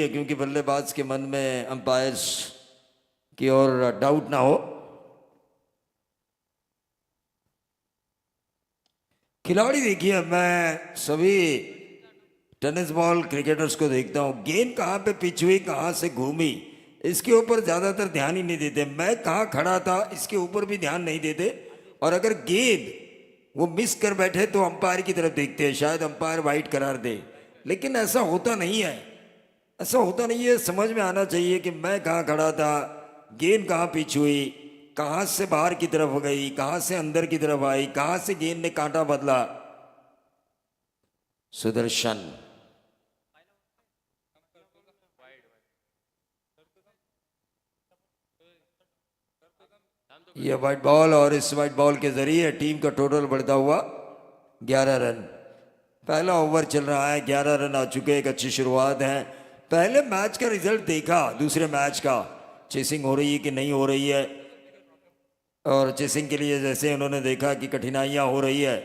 क्योंकि बल्लेबाज के मन में अंपायर्स की ओर डाउट ना हो। खिलाड़ी देखिए, मैं सभी टेनिस बॉल क्रिकेटर्स को देखता हूँ, गेंद कहाँ पे पिच हुई, कहाँ से घूमी, इसके ऊपर ज़्यादातर ध्यान ही नहीं देते। मैं कहाँ खड़ा था इसके ऊपर भी ध्यान नहीं देते, और अगर गेंद वो मिस कर बैठे तो अंपायर की तरफ देखते हैं, शायद अंपायर वाइड करार दे। लेकिन ऐसा होता नहीं है, ऐसा होता नहीं है। समझ में आना चाहिए कि मैं कहाँ खड़ा था, गेंद कहाँ पिच हुई, कहाँ से बाहर की तरफ गई, कहाँ से अंदर की तरफ आई, कहाँ से गेंद ने कांटा बदला। सुदर्शन ये वाइट बॉल, और इस वाइट बॉल के जरिए टीम का टोटल बढ़ता हुआ 11 रन। पहला ओवर चल रहा है, 11 रन आ चुके, एक अच्छी शुरुआत है। पहले मैच का रिजल्ट देखा, दूसरे मैच का, चेसिंग हो रही है कि नहीं हो रही है, और चेसिंग के लिए जैसे उन्होंने देखा कि कठिनाइयां हो रही है,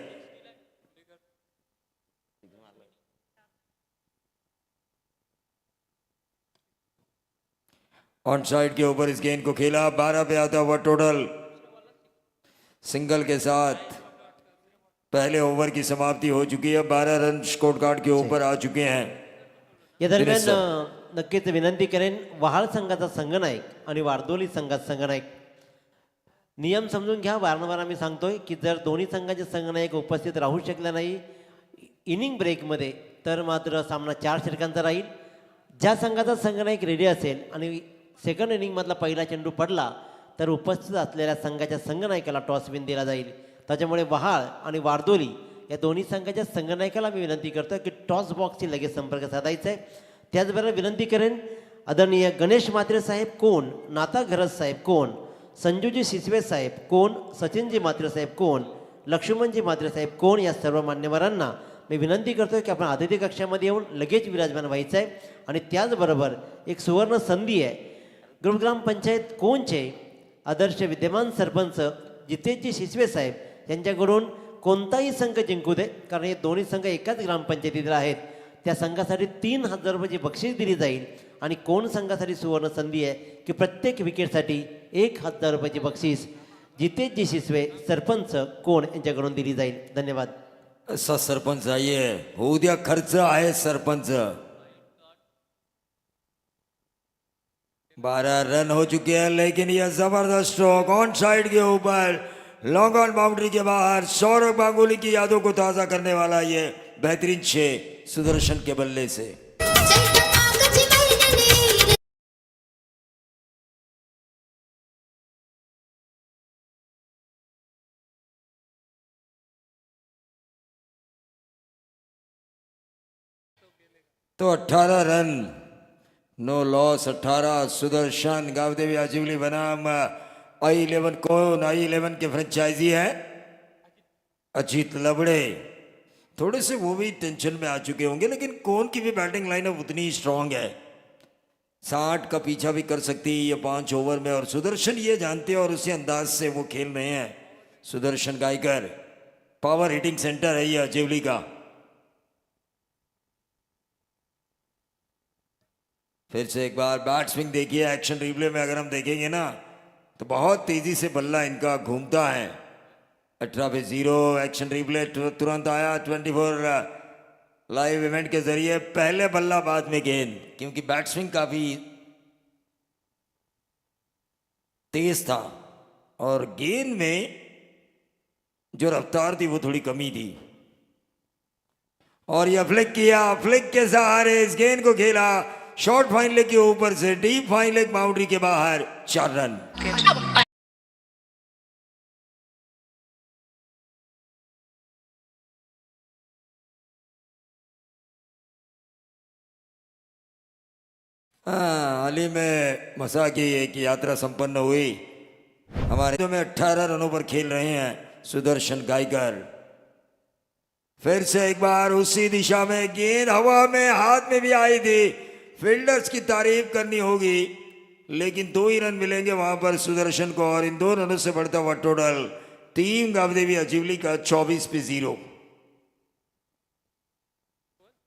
ऑन साइड के ऊपर इस गेंद को खेला, 12 पे आता हुआ टोटल, सिंगल के साथ पहले ओवर की समाप्ति हो चुकी है। 12 रन स्कोर कार्ड के ऊपर आ चुके हैं। या दरम्यान नक्कीच विनंती करेन, वहाळ संघाचा संघनायक आणि वारदोली संघाचा संघनायक नियम समजून घ्या. वारंवार आम्ही सांगतोय की जर दोन्ही संघाचे संघनायक उपस्थित राहू शकले नाही इनिंग ब्रेकमध्ये, तर मात्र सामना 4 षटकांचा राहील. ज्या संघाचा संघनायक रेडी असेल आणि सेकंड इनिंगमधला पहिला चेंडू पडला तर उपस्थित असलेल्या संघाच्या संघनायकाला टॉस विन दिला जाईल. त्याच्यामुळे वहाळ आणि वारदोली या दोन्ही संघाच्या संघनायकाला मी विनंती करतो की टॉस बॉक्सशी लगेच संपर्क साधायचा आहे. त्याचबरोबर विनंती करेन, आदरणीय गणेश म्हात्रे साहेब कोण, नाता घरज साहेब कोण, संजूजी शिसवे साहेब कोण, सचिनजी म्हात्रे साहेब कोण, लक्ष्मणजी म्हात्रे साहेब कोण, या सर्व मान्यवरांना मी विनंती करतो की आपण अतिथी कक्षामध्ये येऊन लगेच विराजमान व्हायचं आहे. आणि त्याचबरोबर एक सुवर्ण संधी आहे, ग्रुप ग्रामपंचायत कोणचे आदर्श विद्यमान सरपंच जितेशजी शिसवे साहेब यांच्याकडून कोणताही संघ जिंकू दे, कारण हे दोन्ही संघ एकाच ग्रामपंचायतीतील आहेत, त्या संघासाठी 3,000 रुपयाची बक्षीस दिली जाईल. आणि कोण संघासाठी सुवर्ण संधी आहे की प्रत्येक विकेटसाठी 1,000 रुपयाची बक्षीस जितेशजी शिसवे सरपंच कोण यांच्याकडून दिली जाईल. धन्यवाद. असा सरपंच आहे, होऊ द्या खर्च आहे सरपंच. 12 रन हो चुके हैं, लेकिन यह जबरदस्त स्ट्रोक ऑन साइड के ऊपर, लॉन्ग ऑन बाउंड्री के बाहर, सौरभ गांगुली की यादों को ताज़ा करने वाला ये बेहतरीन 6 सुदर्शन के बल्ले से. तो 18 run, no loss 18. Sudarshan Gavdevi Ajivali बनाम I11 कौन, I11 के फ्रेंचाइजी है अजीत लबड़े. थोड़े से वो भी टेंशन में आ चुके होंगे, लेकिन कौन की भी बैटिंग लाइनअप उतनी ही स्ट्रांग है, 60 का पीछा भी कर सकती है ये 5 ओवर में, और सुदर्शन ये जानते हैं और उसी अंदाज से वो खेल रहे हैं. Sudarshan Gaikar power hitting center है ये अजीवली का. फिर से एक बार बैट स्विंग देखिए, एक्शन रिप्ले में अगर हम देखेंगे ना तो बहुत तेजी से बल्ला इनका घूमता है. 18 पे 0, एक्शन रिप्ले तुरंत आया 24 लाइव इवेंट के जरिए. पहले बल्ला बाद में गेंद, क्योंकि बैट स्विंग काफी तेज था और गेंद में जो रफ्तार थी वो थोड़ी कमी थी. और यह फ्लिक किया, फ्लिक के सहारे इस गेंद को खेला, शॉर्ट फाइन लेग के ऊपर से डीप फाइन लेग बाउंड्री के बाहर, 4 रन. हाल ही में मसा की एक यात्रा संपन्न हुई. हमारे तो में 18 रनों पर खेल रहे हैं सुदर्शन गायकर. फिर से एक बार उसी दिशा में गेंद हवा में, हाथ में भी आई थी. फील्डर्स की तारीफ करनी होगी, लेकिन 2 ही रन मिलेंगे वहां पर सुदर्शन को, और इन 2 रनों से बढ़ता हुआ टोटल टीम गावदेवी अजीवली का 24 पे 0.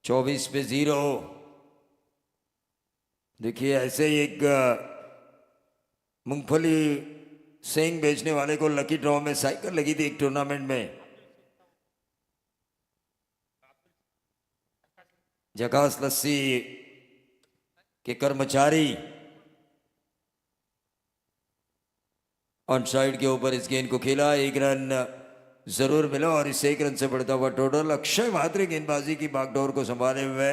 24 पे 0. देखिए ऐसे ही एक मूंगफली सेंग बेचने वाले को लकी ड्रॉ में साइकिल लगी थी एक टूर्नामेंट में। जकास लस्सी के कर्मचारी ऑन साइड के ऊपर इस गेंद को खेला, एक रन जरूर मिला और इससे एक रन से बढ़ता हुआ टोटल। अक्षय म्हात्रे गेंदबाजी की बागडोर को संभाले हुए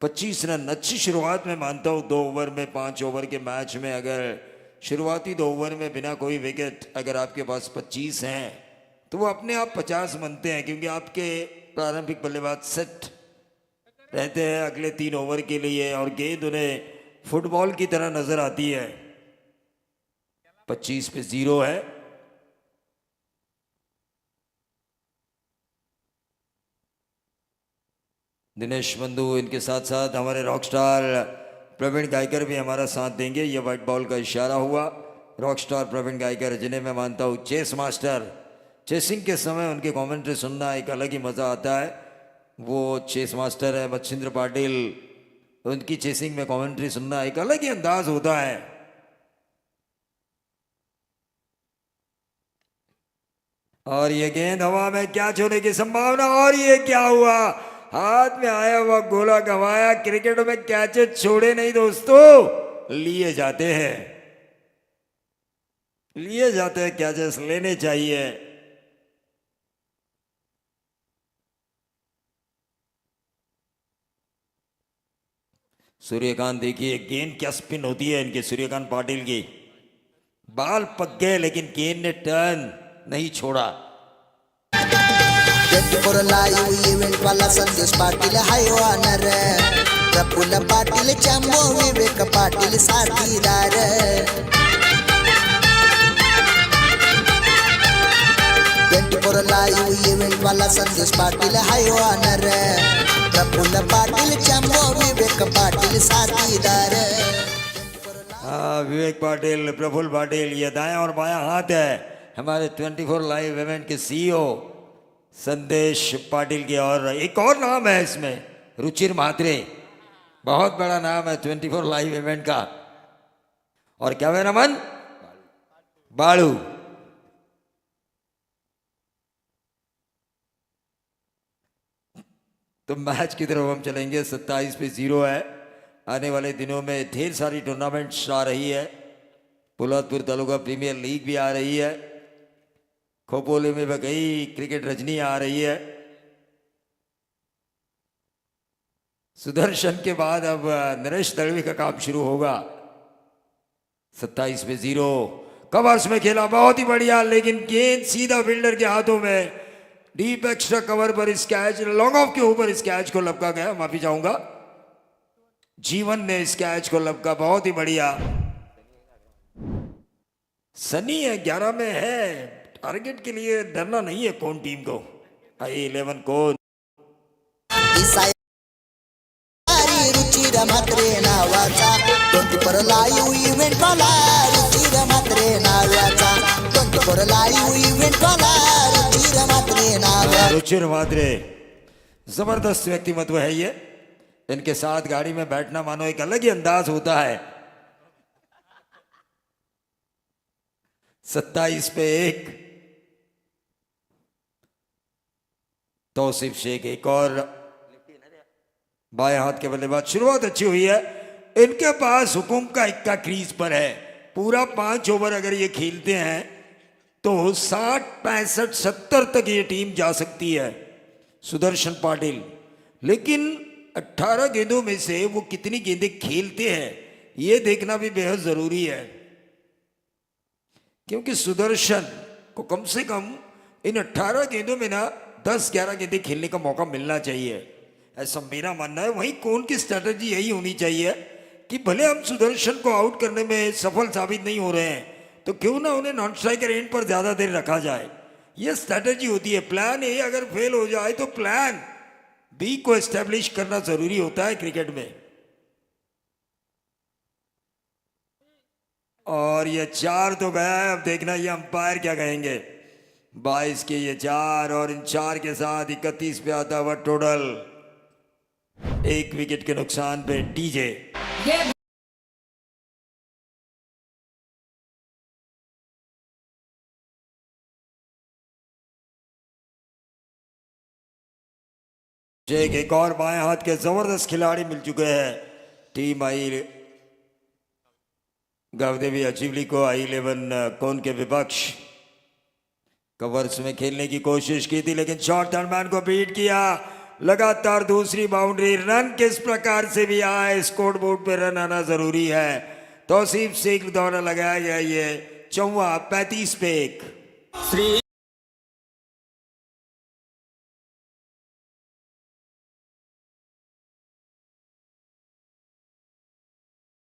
25 रन। अच्छी शुरुआत में मानता हूं, 2 ओवर में 5 ओवर के मैच में अगर शुरुआती 2 ओवर में बिना कोई विकेट अगर आपके पास 25 हैं तो वो अपने आप 50 बनते हैं, क्योंकि आपके प्रारंभिक बल्लेबाज सेट रहते हैं अगले 3 ओवर के लिए और गेंद उन्हें फुटबॉल की तरह नजर आती है। 25 पे 0 है। दिनेश बंधु, इनके साथ साथ हमारे रॉकस्टार प्रवीण गायकर भी हमारा साथ देंगे। ये व्हाइट बॉल का इशारा हुआ। रॉकस्टार प्रवीण गायकर, जिन्हें मैं मानता हूँ चेस मास्टर, चेसिंग के समय उनके कमेंट्री सुनना एक अलग ही मज़ा आता है। वो चेस मास्टर है मच्छिंद्र पाटिल, उनकी चेसिंग में कमेंट्री सुनना एक अलग ही अंदाज होता है। और ये गेंद हवा में क्या होने की संभावना, और ये क्या हुआ, हाथ में आया हुआ गोला गंवाया। क्रिकेट में कैचेस छोड़े नहीं दोस्तों, लिए जाते हैं, लिए जाते हैं, कैचेस लेने चाहिए। सूर्यकांत, देखिए गेंद क्या स्पिन होती है इनके सूर्यकांत पाटिल की। बाल पक गए लेकिन गेंद ने टर्न नहीं छोड़ा। 24 लाईव्ह इव्हेंट वाला संदेश पाटील हाय ऑनर, प्रफुल्ल पाटील चंबो विवेक पाटील साथीदार। 24 लाईव्ह इव्हेंट वाला संदेश पाटील हाय ऑनर, प्रफुल्ल पाटील चंबो विवेक पाटील साथीदार। हाँ, विवेक पाटिल, प्रफुल्ल पाटिल, ये दायां और बायां हाथ है हमारे 24 लाइव इवेंट के सीईओ संदेश पाटिल की। और एक और नाम है इसमें, रुचिर म्हात्रे, बहुत बड़ा नाम है 24 लाइव इवेंट का। और क्या है नमन, बालू। तो मैच की तरफ हम चलेंगे। 27 पे 0 है। आने वाले दिनों में ढेर सारी टूर्नामेंट्स आ रही है। पोलादपुर तालुका प्रीमियर लीग भी आ रही है। खोपोली में कई क्रिकेट रजनी आ रही है। सुदर्शन के बाद अब नरेश दलवी का काम शुरू होगा। 27 पे 0 कवर्स में खेला, बहुत ही बढ़िया, लेकिन गेंद सीधा फील्डर के हाथों में। डीप एक्स्ट्रा कवर पर इस कैच, लॉन्ग ऑफ के ऊपर इस कैच को लपका गया। माफी चाहूंगा, जीवन ने इस कैच को लपका, बहुत ही बढ़िया। सनी है, 11 में है। टारगेट के लिए डरना नहीं है कौन टीम को। आई 11 कौन रुचिर म्हात्रे नावाचा 24 लाईव्ह इव्हेंट वाला, रुचिर म्हात्रे नावाचा 24 लाईव्ह इव्हेंट वाला, रुचिर म्हात्रे नावाचा। रुचिर म्हात्रे जबरदस्त व्यक्तिमत्व है ये। इनके साथ गाड़ी में बैठना मानो एक अलग ही अंदाज होता है। 27 पे 1 तौसीफ शेख, एक और बाएं हाथ के बल्लेबाज। शुरुआत अच्छी हुई है। इनके पास हुकुम का इक्का क्रीज पर है। पूरा 5 ओवर अगर ये खेलते हैं तो 60, 65, 70 तक ये टीम जा सकती है, सुदर्शन पाटिल। लेकिन 18 गेंदों में से वो कितनी गेंदें खेलते हैं ये देखना भी बेहद जरूरी है, क्योंकि सुदर्शन को कम से कम इन 18 गेंदों में ना 10-11 गेंदें खेलने का मौका मिलना चाहिए, ऐसा मेरा मानना है। वहीं कौन की स्ट्रेटजी यही होनी चाहिए कि भले हम सुदर्शन को आउट करने में सफल साबित नहीं हो रहे हैं तो क्यों ना उन्हें नॉन स्ट्राइकर एंड पर ज्यादा देर रखा जाए। यह स्ट्रेटजी होती है। प्लान ए अगर फेल हो जाए तो प्लान बी को एस्टेब्लिश करना जरूरी होता है क्रिकेट में। और ये 4 तो गया है, अब देखना ये अंपायर क्या कहेंगे। 22 के ये 4 और इन 4 के साथ 31 पे आता हुआ टोटल। 1 विकेट के नुकसान पे टीजे। एक और बाएं हाथ के जबरदस्त खिलाड़ी मिल चुके हैं टीम आई गावदेवी अचीवली को। I11 कौन के विपक्ष कवर्स में खेलने की कोशिश की थी, लेकिन शॉर्ट थर्डमैन को बीट किया। लगातार दूसरी बाउंड्री, रन किस प्रकार से भी आए, स्कोर बोर्ड पे रन आना जरूरी है। तौसीफ शेख द्वारा लगाया गया ये चौवा 35 पे 1।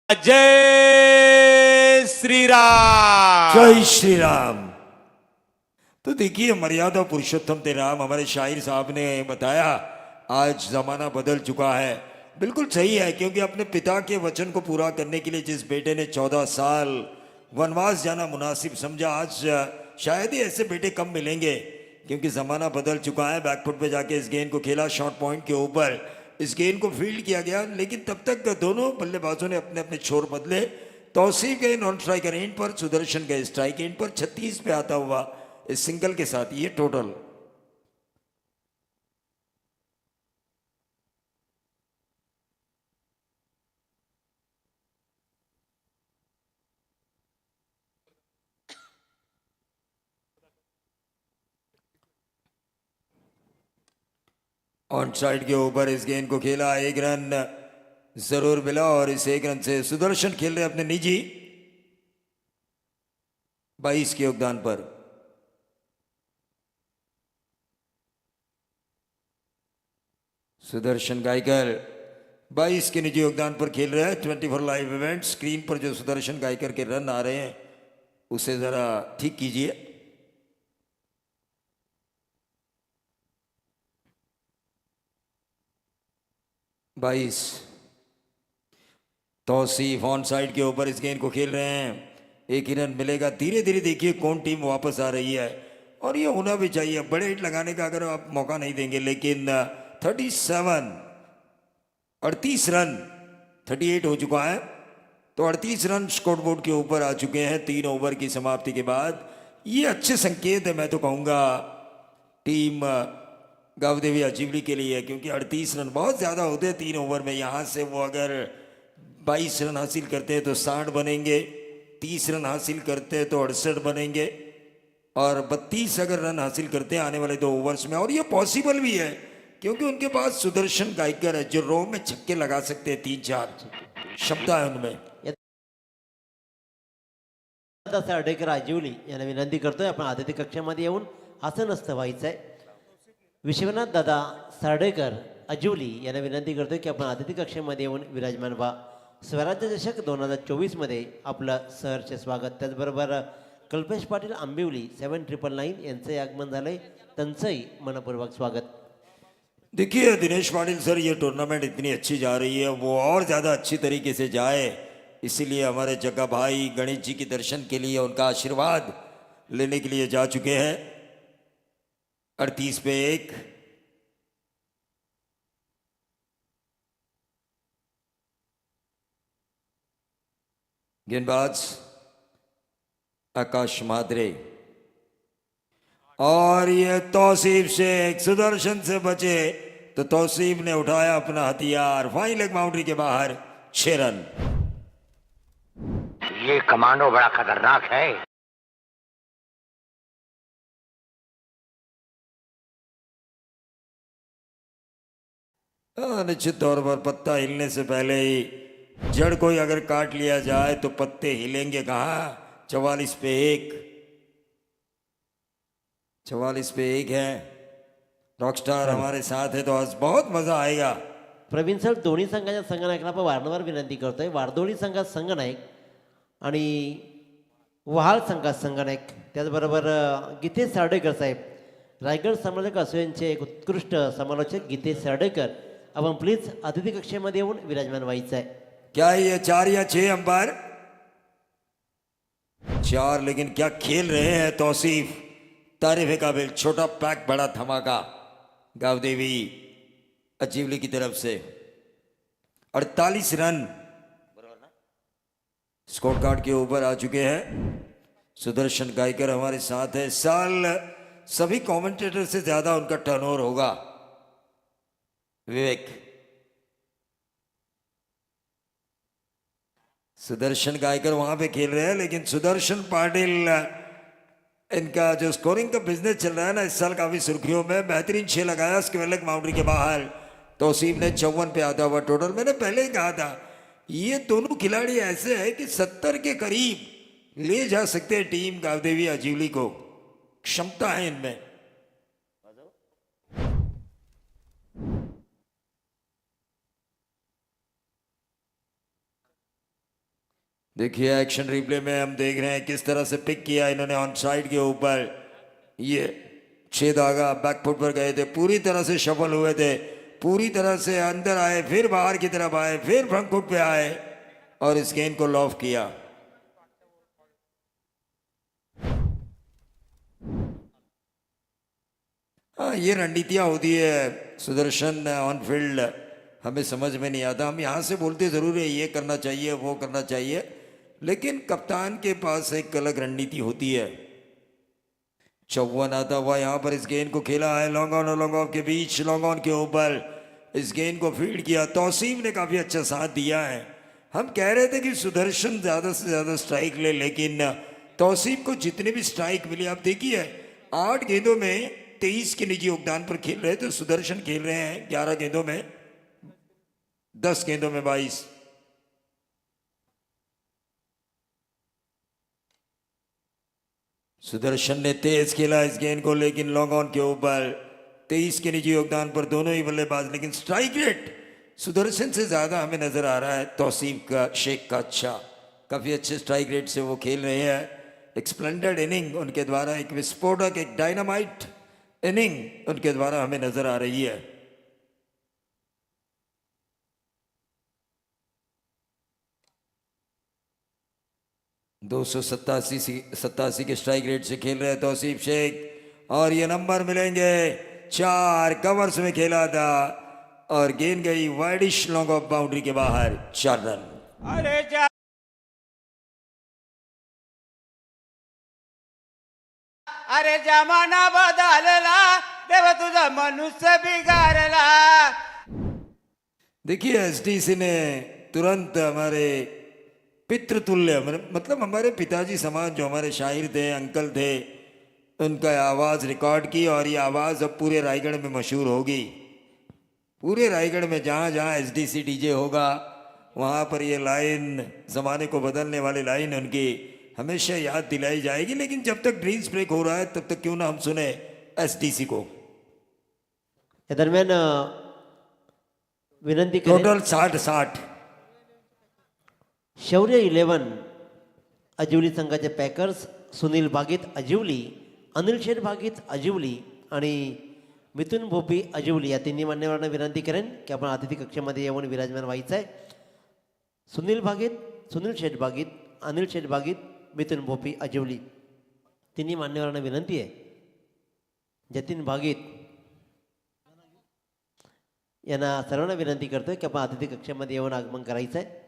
जय श्री राम। जय श्री राम। तो देखिए, मर्यादा पुरुषोत्तम ते राम, हमारे शाहिर साहब ने बताया आज जमाना बदल चुका है। बिल्कुल सही है, क्योंकि अपने पिता के वचन को पूरा करने के लिए जिस बेटे ने 14 साल वनवास जाना मुनासिब समझा, आज शायद ही ऐसे बेटे कम मिलेंगे, क्योंकि ज़माना बदल चुका है। बैकफुट पे जाके इस गेंद को खेला, शॉर्ट पॉइंट के ऊपर इस गेंद को फील्ड किया गया, लेकिन तब तक दोनों बल्लेबाजों ने अपने अपने छोर बदले। तौसीफ गए नॉन स्ट्राइकर एंड पर, सुदर्शन गए स्ट्राइक एंड पर। 36 पे आता हुआ इस सिंगल के साथ ये टोटल। ऑन साइड के ऊपर इस गेंद को खेला, 1 रन जरूर मिला, और इस 1 रन से सुदर्शन खेल रहे अपने निजी 22 के योगदान पर। सुदर्शन गायकर 22 के निजी योगदान पर खेल रहे हैं। 24 लाइव इवेंट स्क्रीन पर जो सुदर्शन गायकर के रन आ रहे हैं उसे जरा ठीक कीजिए। बाईस तौसीफ ऑन साइड के ऊपर इस गेंद को खेल रहे हैं, 1 ही रन मिलेगा। धीरे धीरे देखिए कौन टीम वापस आ रही है, और ये होना भी चाहिए। बड़े हिट लगाने का अगर आप मौका नहीं देंगे, लेकिन 38 रन 38 हो चुका है, तो 38 रन स्कोर बोर्ड के ऊपर आ चुके हैं 3 ओवर की समाप्ति के बाद। ये अच्छे संकेत है, मैं तो कहूँगा टीम गावदेवी अचीवली के लिए, क्योंकि 38 रन बहुत ज़्यादा होते हैं 3 ओवर में। यहाँ से वो अगर 22 रन हासिल करते हैं तो 60 बनेंगे, 30 रन हासिल करते हैं तो 68 बनेंगे, और 32 अगर रन हासिल करते हैं आने वाले 2 ओवर्स में। और ये पॉसिबल भी है, क्योंकि उनके पास सुदर्शन गायकर है जो रो में छक्के लगा सकते हैं, 3-4 क्षमता है उनमें। साडेकर आजिवली यांना विनंती करतोय, आपण अतिथी कक्षामध्ये येऊन असं नसतं व्हायचं आहे। विश्वनाथ दादा साडेकर अजिवली यांना विनंती करतोय की आपण अतिथी कक्षेमध्ये येऊन विराजमान व्हा। स्वराज्य चषक 2024 मध्ये आपलं सहर्ष स्वागत। त्याचबरोबर कल्पेश पाटील आंबिवली 7999 यांचंही आगमन झालंय, त्यांचंही मनपूर्वक स्वागत। देखिए दिनेश पाटिल सर, ये टूर्नामेंट इतनी अच्छी जा रही है, वो और ज़्यादा अच्छी तरीके से जाए, इसीलिए हमारे जग्गा भाई गणेश जी के दर्शन के लिए, उनका आशीर्वाद लेने के लिए जा चुके हैं। 38 पे 1। गेंदबाज आकाश मादरे, और ये तौसीफ शेख सुदर्शन से बचे तो तौसीफ ने उठाया अपना हथियार, फाइन लेग बाउंड्री के बाहर 6 रन। ये कमांडो बड़ा खतरनाक है। निश्चित तौर पर पत्ता हिलने से पहले ही जड़ कोई अगर काट लिया जाए तो पत्ते हिलेंगे कहाँ। 44 पे 1, 44 पे 1 है। रॉकस्टार हमारे साथ है, तो आज बहुत मजा आएगा। प्रवीण सर, दोन्ही संघाच्या संघनायकांना आपण वारंवार विनंती करतोय, वारदोळी संघात संघनायक आणि वहाळ संघात संघनायक, त्याचबरोबर गीतेश सार्डेकर साहेब, रायगड समालोचक असोसिएशनचे एक उत्कृष्ट समालोचक गीतेश सार्डेकर, आपण प्लीज अतिथी कक्षेमध्ये येऊन विराजमान व्हायचं आहे। क्या ये 4 या 6 अंपायर? 4, लेकिन क्या खेल रहे हैं तौसीफ, तारीफ काबिल। छोटा पैक बड़ा धमाका गावदेवी अचीवली की तरफ से। 48 रन स्कोर कार्ड के ऊपर आ चुके हैं। सुदर्शन गायकर हमारे साथ है। साल सभी कमेंटेटर से ज्यादा उनका टर्नओवर होगा। विवेक, सुदर्शन गायकर वहां पे खेल रहे हैं, लेकिन सुदर्शन पाटिल इनका जो स्कोरिंग का बिजनेस चल रहा है ना इस साल काफी सुर्खियों में। बेहतरीन 6 लगाया स्क्वेलक बाउंड्री के बाहर। तौसीफ ने 54 पे आता हुआ टोटल। मैंने पहले ही कहा था ये दोनों खिलाड़ी ऐसे हैं कि 70 के करीब ले जा सकते हैं टीम गावदेवी अजीवली को, क्षमता है इनमें। देखिए एक्शन रिप्ले में हम देख रहे हैं किस तरह से पिक किया इन्होंने ऑन साइड के ऊपर। ये 6 धागा बैकफुट पर गए थे, पूरी तरह से सफल हुए थे, पूरी तरह से अंदर आए, फिर बाहर की तरफ आए, फिर फ्रंट फुट पे आए और इस गेंद को लॉफ किया। हाँ, ये रणनीतियाँ होती है सुदर्शन ऑन फील्ड, हमें समझ में नहीं आता। हम यहाँ से बोलते ज़रूर है ये करना चाहिए वो करना चाहिए, लेकिन कप्तान के पास एक अलग रणनीति होती है। 54 आता हुआ यहाँ पर इस गेंद को खेला है लॉन्ग ऑन और लॉन्ग ऑफ के बीच, लॉन्ग ऑन के ऊपर इस गेंद को फील्ड किया। तौसीफ ने काफ़ी अच्छा साथ दिया है। हम कह रहे थे कि सुदर्शन ज़्यादा से ज़्यादा स्ट्राइक ले, लेकिन तौसीफ को जितने भी स्ट्राइक मिली, आप देखिए 8 गेंदों में 23 के निजी योगदान पर खेल रहे थे। सुदर्शन खेल रहे हैं 11 गेंदों में 10 गेंदों में 22। सुदर्शन ने तेज खेला इस गेंद को, लेकिन लॉन्ग ऑन के ऊपर 23 के निजी योगदान पर दोनों ही बल्लेबाज, लेकिन स्ट्राइक रेट सुदर्शन से ज्यादा हमें नजर आ रहा है तौसीफ का, शेख का। अच्छा, काफी अच्छे स्ट्राइक रेट से वो खेल रहे हैं। एक स्प्लेंडर्ड इनिंग उनके द्वारा, एक विस्फोटक, एक डायनामाइट इनिंग उनके द्वारा हमें नजर आ रही है। दो सौ सत्तासी के स्ट्राइक रेट से खेल रहे हैं तौसीफ शेख, और ये नंबर मिलेंगे 4। कवर्स में खेला था और गेंद गई वाइडिश लॉन्ग ऑफ बाउंड्री के बाहर, 4 रन। अरे जा अरे जमाना बदलला देव तुझा मनुष्य बिगाड़ला। देखिए एसडीसी ने तुरंत हमारे पितृतुल्य, मतलब हमारे पिताजी समान जो हमारे शायर थे, अंकल थे, उनका आवाज़ रिकॉर्ड की और ये आवाज़ अब पूरे रायगढ़ में मशहूर होगी। पूरे रायगढ़ में जहाँ जहाँ एसडीसी डीजे होगा वहाँ पर ये लाइन, ज़माने को बदलने वाली लाइन उनकी हमेशा याद दिलाई जाएगी। लेकिन जब तक ड्रीम्स ब्रेक हो रहा है तब तक क्यों ना हम सुने एसडीसी को। या दरम्यान विनंती करेन, टोटल 60-60। शौर्य 11 अजिवली संघाचे पॅकर्स सुनील भागीत अजिवली, अनिल शेठ भागीत अजिवली आणि मिथुन भोपी अजिवली या तिन्ही मान्यवरांना विनंती करेन की आपण अतिथी कक्षामध्ये येऊन विराजमान व्हायचं आहे। सुनील भागीत, सुनील शेठ भागीत, अनिल शेठ भागीत, मिथुन भोपी अजिवली तिन्ही मान्यवरांना विनंती आहे। जतीन भागीत यांना सर्वांना विनंती करतोय की आपण अतिथी कक्षामध्ये येऊन आगमन करायचं आहे।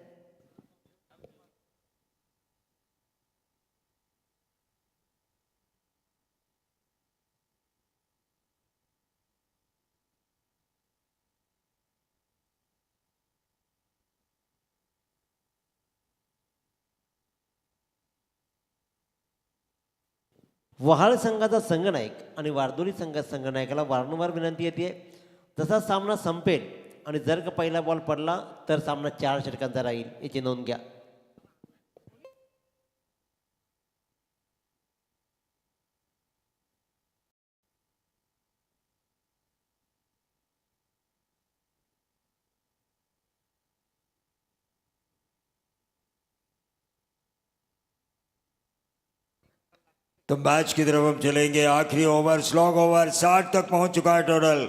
वहाळ संघाचा संघनायक आणि वारदोली संघाचा संघनायकाला वारंवार विनंती येते, जसा सामना संपेल आणि जर का पहिला बॉल पडला तर सामना 4 षटकांचा राहील, याची नोंद घ्या। तो मैच की तरफ हम चलेंगे। आखिरी ओवर, स्लॉग ओवर 60 तक पहुंच चुका है। टोटल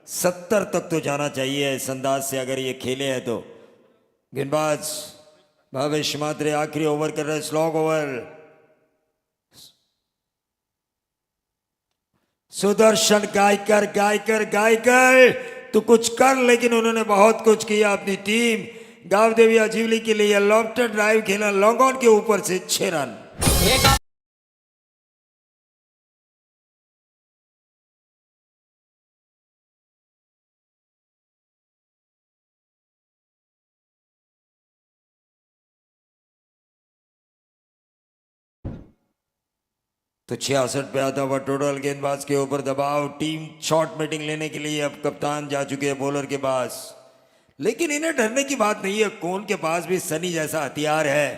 70 तक तो जाना चाहिए इस अंदाज से अगर ये खेले हैं तो। गेंदबाज भावेश मात्रे आखिरी ओवर कर रहे, स्लॉग ओवर। सुदर्शन गायकर गायकर गायकर तो कुछ कर, लेकिन उन्होंने बहुत कुछ किया अपनी टीम गावदेवी अजीवली के लिए। लॉफ्टर ड्राइव खेला लॉन्ग ऑन के ऊपर से 6 रन। तो 66 पे आता हुआ टोटल गेंदबाज के ऊपर दबाव, टीम शॉर्ट मीटिंग लेने के लिए अब कप्तान जा चुके हैं बॉलर के पास। लेकिन इन्हें डरने की बात नहीं है, कौन के पास भी सनी जैसा हथियार है।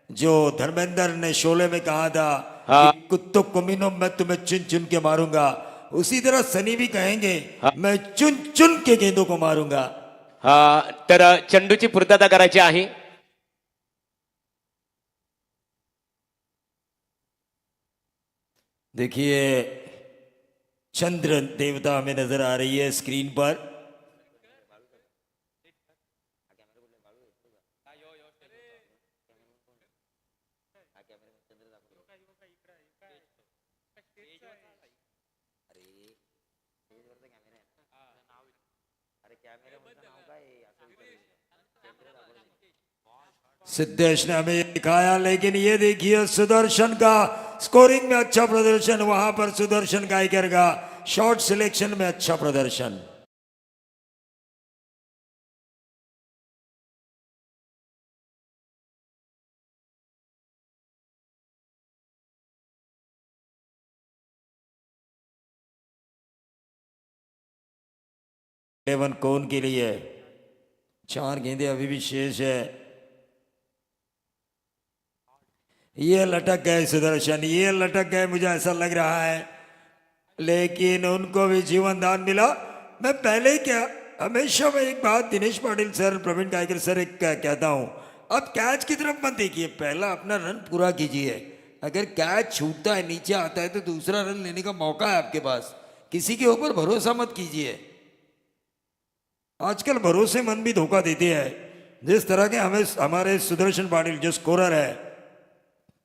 जो धर्मेंद्र ने शोले में कहा था कि कुत्तों कमीनों मैं तुम्हें चुन चुन के मारूंगा, उसी तरह सनी भी कहेंगे मैं चुन चुन के गेंदों को मारूंगा। तर चेंडूची पूर्तता करायची आहे। देखिए चंद्र देवता हमें नजर आ रही है स्क्रीन पर। सिद्धेश ने हमें दिखाया, लेकिन ये देखिए सुदर्शन का स्कोरिंग में अच्छा प्रदर्शन, वहां पर सुदर्शन गायकर का शॉट सिलेक्शन में अच्छा प्रदर्शन। इलेवन कौन के लिए 4 गेंदे अभी भी शेष है। ये लटक गए सुदर्शन, ये लटक गए, मुझे ऐसा लग रहा है, लेकिन उनको भी जीवन दान मिला। मैं पहले क्या हमेशा मैं एक बात दिनेश पाटिल सर, प्रवीण गायकर सर एक कहता हूं, अब कैच की तरफ मत देखिए, पहला अपना रन पूरा कीजिए। अगर कैच छूटता है, नीचे आता है, तो दूसरा रन लेने का मौका है आपके पास। किसी के ऊपर भरोसा मत कीजिए, आजकल भरोसेमंद भी धोखा देते हैं। जिस तरह के हमारे सुदर्शन पाटिल जो स्कोरर है,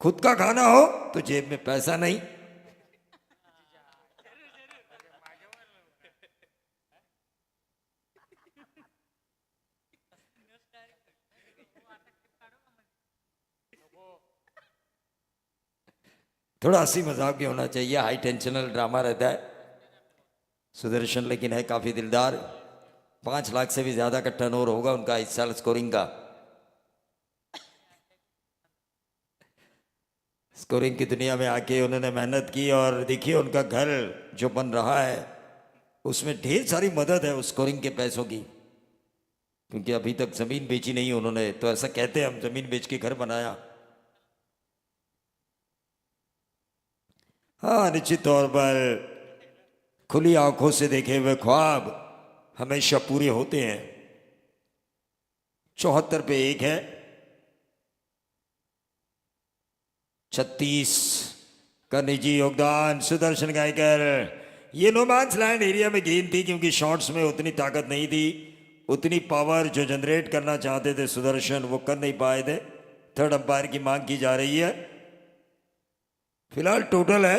खुद का खाना हो तो जेब में पैसा नहीं। थोड़ा हंसी मजाक भी होना चाहिए, हाई टेंशनल ड्रामा रहता है। सुदर्शन लेकिन है काफी दिलदार, 5 लाख से भी ज्यादा का टर्नओवर होगा उनका इस साल स्कोरिंग का। स्कोरिंग की दुनिया में आके उन्होंने मेहनत की, और देखिए उनका घर जो बन रहा है उसमें ढेर सारी मदद है उस स्कोरिंग के पैसों की, क्योंकि अभी तक जमीन बेची नहीं उन्होंने, तो ऐसा कहते हैं हम जमीन बेच के घर बनाया। हाँ, निश्चित तौर पर खुली आंखों से देखे हुए ख्वाब हमेशा पूरे होते हैं। 74 पे 1 है, 36 का निजी योगदान सुदर्शन गायकर। ये नो मैंस लैंड एरिया में गेंद थी, क्योंकि शॉट्स में उतनी ताकत नहीं थी, उतनी पावर जो जनरेट करना चाहते थे सुदर्शन वो कर नहीं पाए थे। थर्ड अंपायर की मांग की जा रही है। फिलहाल टोटल है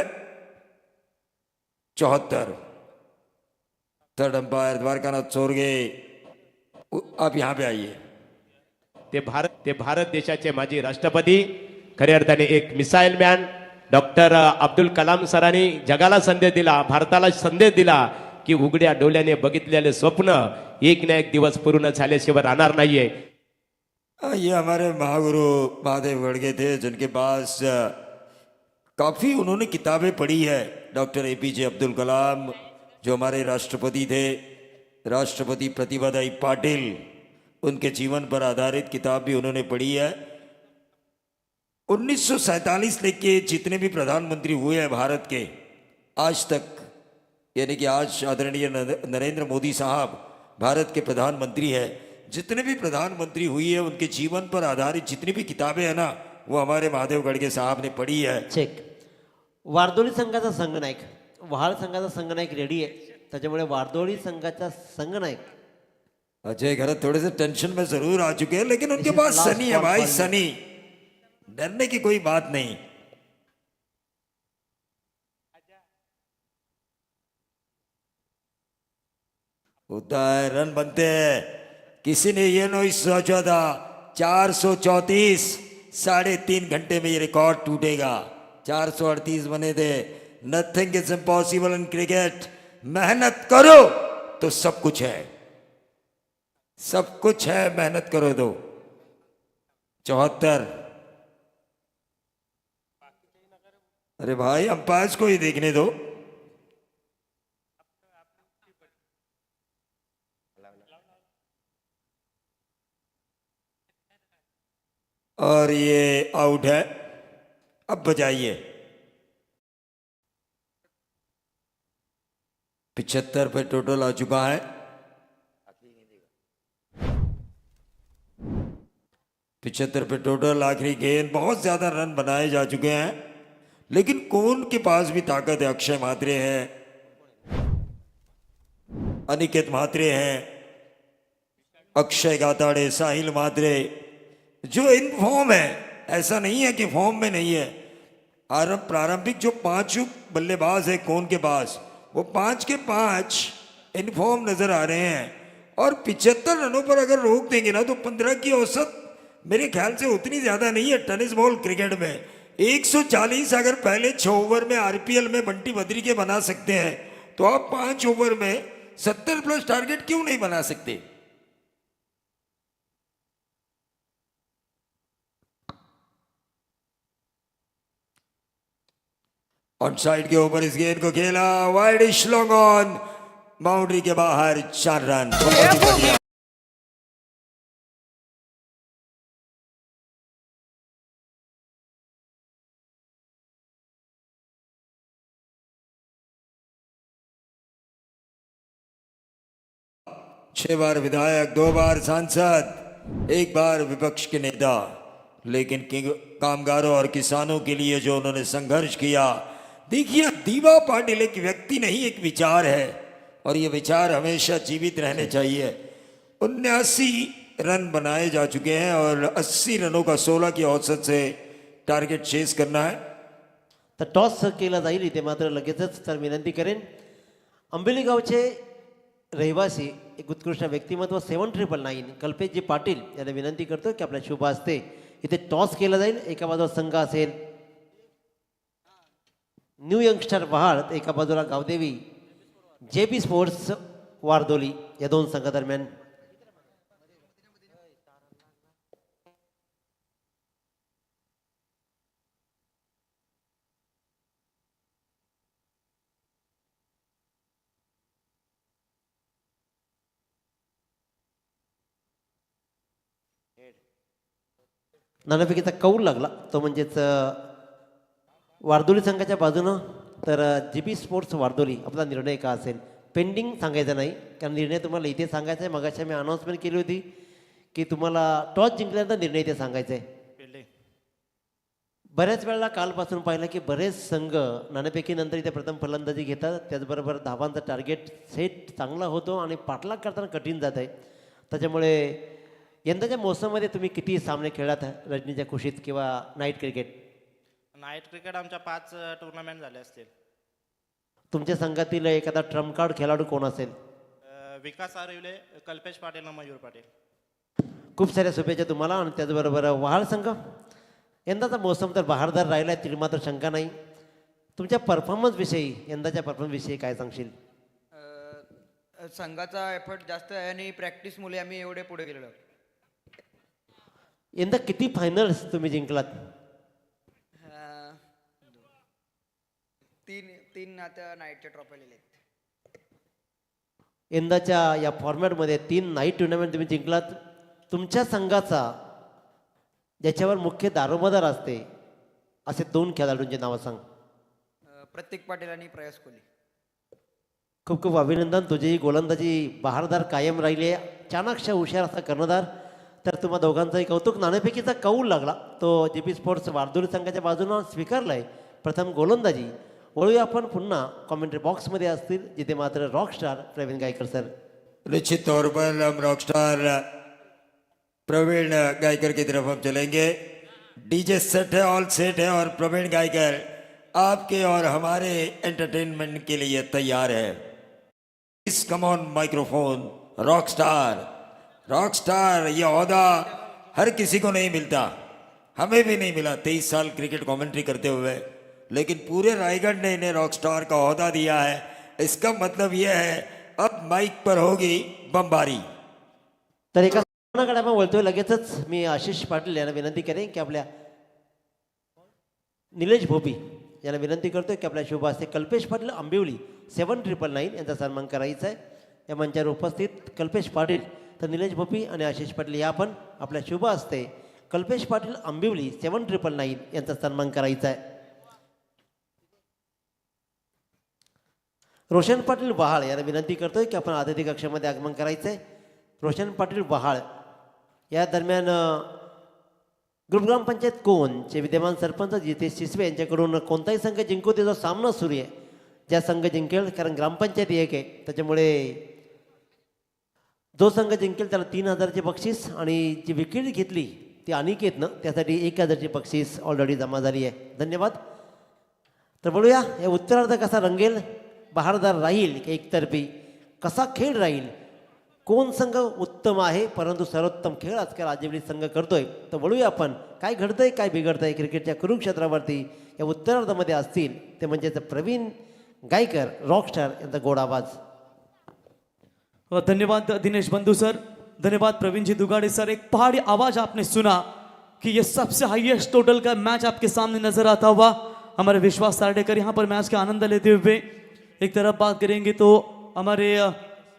74। थर्ड अंपायर द्वारकानाथ चोरगे, आप यहां पे आइए। ते भारत देशाचे माजी राष्ट्रपती, खऱ्या अर्थाने एक missile man doctor Abdul Kalam सरांनी जगाला संदेश दिला, भारताला संदेश दिला की उघड्या डोळ्याने बघितलेले स्वप्न एक ना एक दिवस पूर्ण झाल्याशिवाय राहणार नाहीये। ये हमारे महागुरु महादेव गढ़गे थे, जिनके पास काफ़ी उन्होंने किताबें पढ़ी है। डॉक्टर APJ अब्दुल कलाम जो हमारे राष्ट्रपति थे, राष्ट्रपति प्रतिभादाई पाटिल, उनके जीवन पर आधारित किताब भी उन्होंने पढ़ी है। 1947 लेके जितने भी प्रधानमंत्री हुए हैं भारत के आज तक, यानी कि आज आदरणीय नरेंद्र मोदी साहब भारत के प्रधानमंत्री है, जितने भी प्रधानमंत्री हुई है उनके जीवन पर आधारित जितनी भी किताबें हैं ना, वो हमारे महादेव गढ़गे साहब ने पढ़ी है। चेक। वारदोली संघाचा संघनायक, वहाळ संघाचा संघनायक रेडी आहे, त्याच्यामुळे वारदोली संघाचा संघनायक अजय घरत थोड़े से टेंशन में जरूर आ चुके हैं, लेकिन उनके पास सनी है भाई, सनी, डरने की कोई बात नहीं। होता है, रन बनते हैं। किसी ने ये नहीं सोचा था 434 3.5 घंटे में ये रिकॉर्ड टूटेगा। 438 बने थे। Nothing is impossible in cricket. मेहनत करो तो सब कुछ है, सब कुछ है, मेहनत करो तो। 74। अरे भाई अंपायर्स को ही देखने दो। और ये आउट है। अब बजाइए। 75 पे टोटल आ चुका है। 75 पे टोटल। आखिरी गेंद। बहुत ज्यादा रन बनाए जा चुके हैं, लेकिन कौन के पास भी ताकत है। अक्षय म्हात्रे हैं, अनिकेत म्हात्रे हैं, अक्षय गाताड़े, साहिल म्हात्रे, जो इन फॉर्म है। ऐसा नहीं है कि फॉर्म में नहीं है। प्रारंभिक जो 5 बल्लेबाज है कौन के पास, वो 5 के 5 इन फॉर्म नजर आ रहे हैं। और 75 रनों पर अगर रोक देंगे ना तो 15 की औसत मेरे ख्याल से उतनी ज्यादा नहीं है टेनिस बॉल क्रिकेट में। 140 अगर पहले 6 ओवर में आरपीएल में बंटी बद्री के बना सकते हैं, तो आप 5 ओवर में 70 प्लस टारगेट क्यों नहीं बना सकते। ऑन साइड के ऊपर इस गेंद को खेला, वाइड लॉन्ग ऑन, बाउंड्री के बाहर 4 रन। बहुत ही बढ़िया। छह बार विधायक, 2 बार सांसद, 1 बार विपक्ष के नेता, लेकिन कामगारों और किसानों के लिए जो उन्होंने संघर्ष किया। देखिए, दीवा पाटिल एक व्यक्ति नहीं, एक विचार है, और ये विचार हमेशा जीवित रहने चाहिए। 79 रन बनाए जा चुके हैं और 80 रनों का 16 की औसत से टारगेट चेस करना है। तर टॉस केला जाईल इथे, मात्र लगेचच तर विनंती करेन अंबेली गावचे रहिवासी एक उत्कृष्ट व्यक्तिमत्व 7999 कल्पेशजी पाटील यांना विनंती करतो की आपल्या शुभ हस्ते इथे टॉस केला जाईल। एका बाजूला संघ असेल न्यू यंगस्टर वहाळ, एका बाजूला गावदेवी जेबी स्पोर्ट्स वारदोली, या 2 संघादरम्यान नाणेफेकीचा कौल लागला, तो म्हणजेच वारदोली संघाच्या बाजूनं। तर जीबी स्पोर्ट्स वारदोली, आपला निर्णय का असेल पेंडिंग सांगायचा नाही, कारण निर्णय तुम्हाला इथे सांगायचा आहे। मगाशी मी अनाऊन्समेंट केली होती की तुम्हाला टॉस जिंकल्यानंतर निर्णय इथे सांगायचा आहे। बऱ्याच वेळेला कालपासून पाहिलं की बरेच संघ नाणेफेकीनंतर इथे प्रथम फलंदाजी घेतात, त्याचबरोबर धावांचा टार्गेट सेट चांगला होतो आणि पाठलाग करताना कठीण जात आहे। त्याच्यामुळे यंदाच्या मोसममध्ये तुम्ही किती सामने खेळलात रजनीच्या खुशीत किंवा नाईट क्रिकेट? नाईट क्रिकेट आमच्या 5 टुर्नामेंट झाले असतील। तुमच्या संघातील एखादा ट्रम्प कार्ड खेळाडू कोण असेल? विकास आरिवले, कल्पेश पाटील, मयूर पाटील। खूप साऱ्या शुभेच्छा तुम्हाला। आणि त्याचबरोबर वहाळ संघ, यंदाचा मोसम तर बहारदार राहिला आहे, तिला मात्र शंका नाही। तुमच्या परफॉर्मन्सविषयी, यंदाच्या परफॉर्मन्सविषयी काय सांगशील? संघाचा एफर्ट जास्त आहे आणि प्रॅक्टिसमुळे आम्ही एवढे पुढे गेलेलो आहोत। यंदा किती फायनल्स तुम्ही जिंकलात? 3 आता नाईटच्या ट्रॉफी लिहिले आहेत। यंदाच्या या फॉर्मॅटमध्ये 3 नाईट टुर्नामेंट तुम्ही जिंकलात। तुमच्या संघाचा ज्याच्यावर मुख्य दारोमदार असते असे 2 खेळाडूंची नावं सांग। प्रतीक पाटील आणि प्रयास कोहली। खूप खूप अभिनंदन। तुझी गोलंदाजी बहारदार कायम राहिली आहे, चाणाक्ष हुशार असा कर्णधार। तर तुम्हा दोघांचाही कौतुक। नाणेफेकीचा कौल लागला, तो जीपी स्पोर्ट्स वारदोली संघाच्या बाजूनं स्वीकारला आहे प्रथम गोलंदाजी। वळूया आपण पुन्हा कॉमेंट्री बॉक्समध्ये असतील, जिथे मात्र रॉकस्टार प्रवीण गायकर सर। निश्चित तौर पर हम रॉकस्टार प्रवीण गायकर की तरफ हम चलेंगे। डीजे सेट है, ऑल सेट है, और प्रवीण गायकर आपके और हमारे एंटरटेनमेंट के लिए तैयार है। इस come on microphone. Rockstar, Rockstar ये ओहदा हर किसी को नहीं मिलता, हमें भी नहीं मिला 23 साल क्रिकेट कमेंट्री करते हुए, लेकिन पूरे रायगढ़ ने इन्हें रॉकस्टार का ओहदा दिया है। इसका मतलब यह है अब माइक पर होगी बमबारी। तर एका सामनाकडे आपण वळतोय, लगेचच मी आशिष पाटील यांना विनंती करेन की आपल्या निलेश भोपी याला विनंती करतोय की आपल्या शुभ हस्ते कल्पेश पाटील आंबिवली 7999 यांचा सन्मान करायचा आहे. या मंचावर उपस्थित कल्पेश पाटील तर निलेश भोपी आणि आशिष पाटील या पण आपल्या शुभ हस्ते कल्पेश पाटील आंबिवली 7999 यांचा सन्मान करायचा आहे. रोशन पाटील वहाळ यांना विनंती करतोय की आपण अतिथी कक्षामध्ये आगमन करायचं आहे. रोशन पाटील वहाळ या दरम्यान ग्रुप ग्रामपंचायत कोणचे विद्यमान सरपंच जितेश शिसवे यांच्याकडून कोणताही संघ जिंकू त्याचा सामना सुरू आहे. ज्या संघ जिंकेल, कारण ग्रामपंचायत एक आहे त्याच्यामुळे जो संघ जिंकेल त्याला 3000चे बक्षीस आणि जी विकेट घेतली ती अनिकेतनं त्यासाठी 1000ची बक्षीस ऑलरेडी जमा झाली आहे. धन्यवाद. तर बोलूया या उत्तरार्ध कसा रंगेल, बहारदार राहील की एकतर्फी, कसा खेळ राहील, कोण संघ उत्तम आहे, परंतु सर्वोत्तम खेळ आजकाल आजिवली संघ करतोय. तर बोलूया आपण काय घडतंय काय बिघडतंय क्रिकेटच्या कुरुक्षेत्रावरती या उत्तरार्धामध्ये असतील ते म्हणजेच प्रवीण गायकर रॉकस्टार यांचा गोड आवाज. धन्यवाद दिनेश बंधु सर, धन्यवाद प्रवीण जी दुगाड़े सर. एक पहाड़ी आवाज आपने सुना कि ये सबसे हाईएस्ट टोटल का मैच आपके सामने नजर आता हुआ. हमारे विश्वास सारडेकर यहाँ पर मैच का आनंद लेते हुए एक तरफ बात करेंगे तो हमारे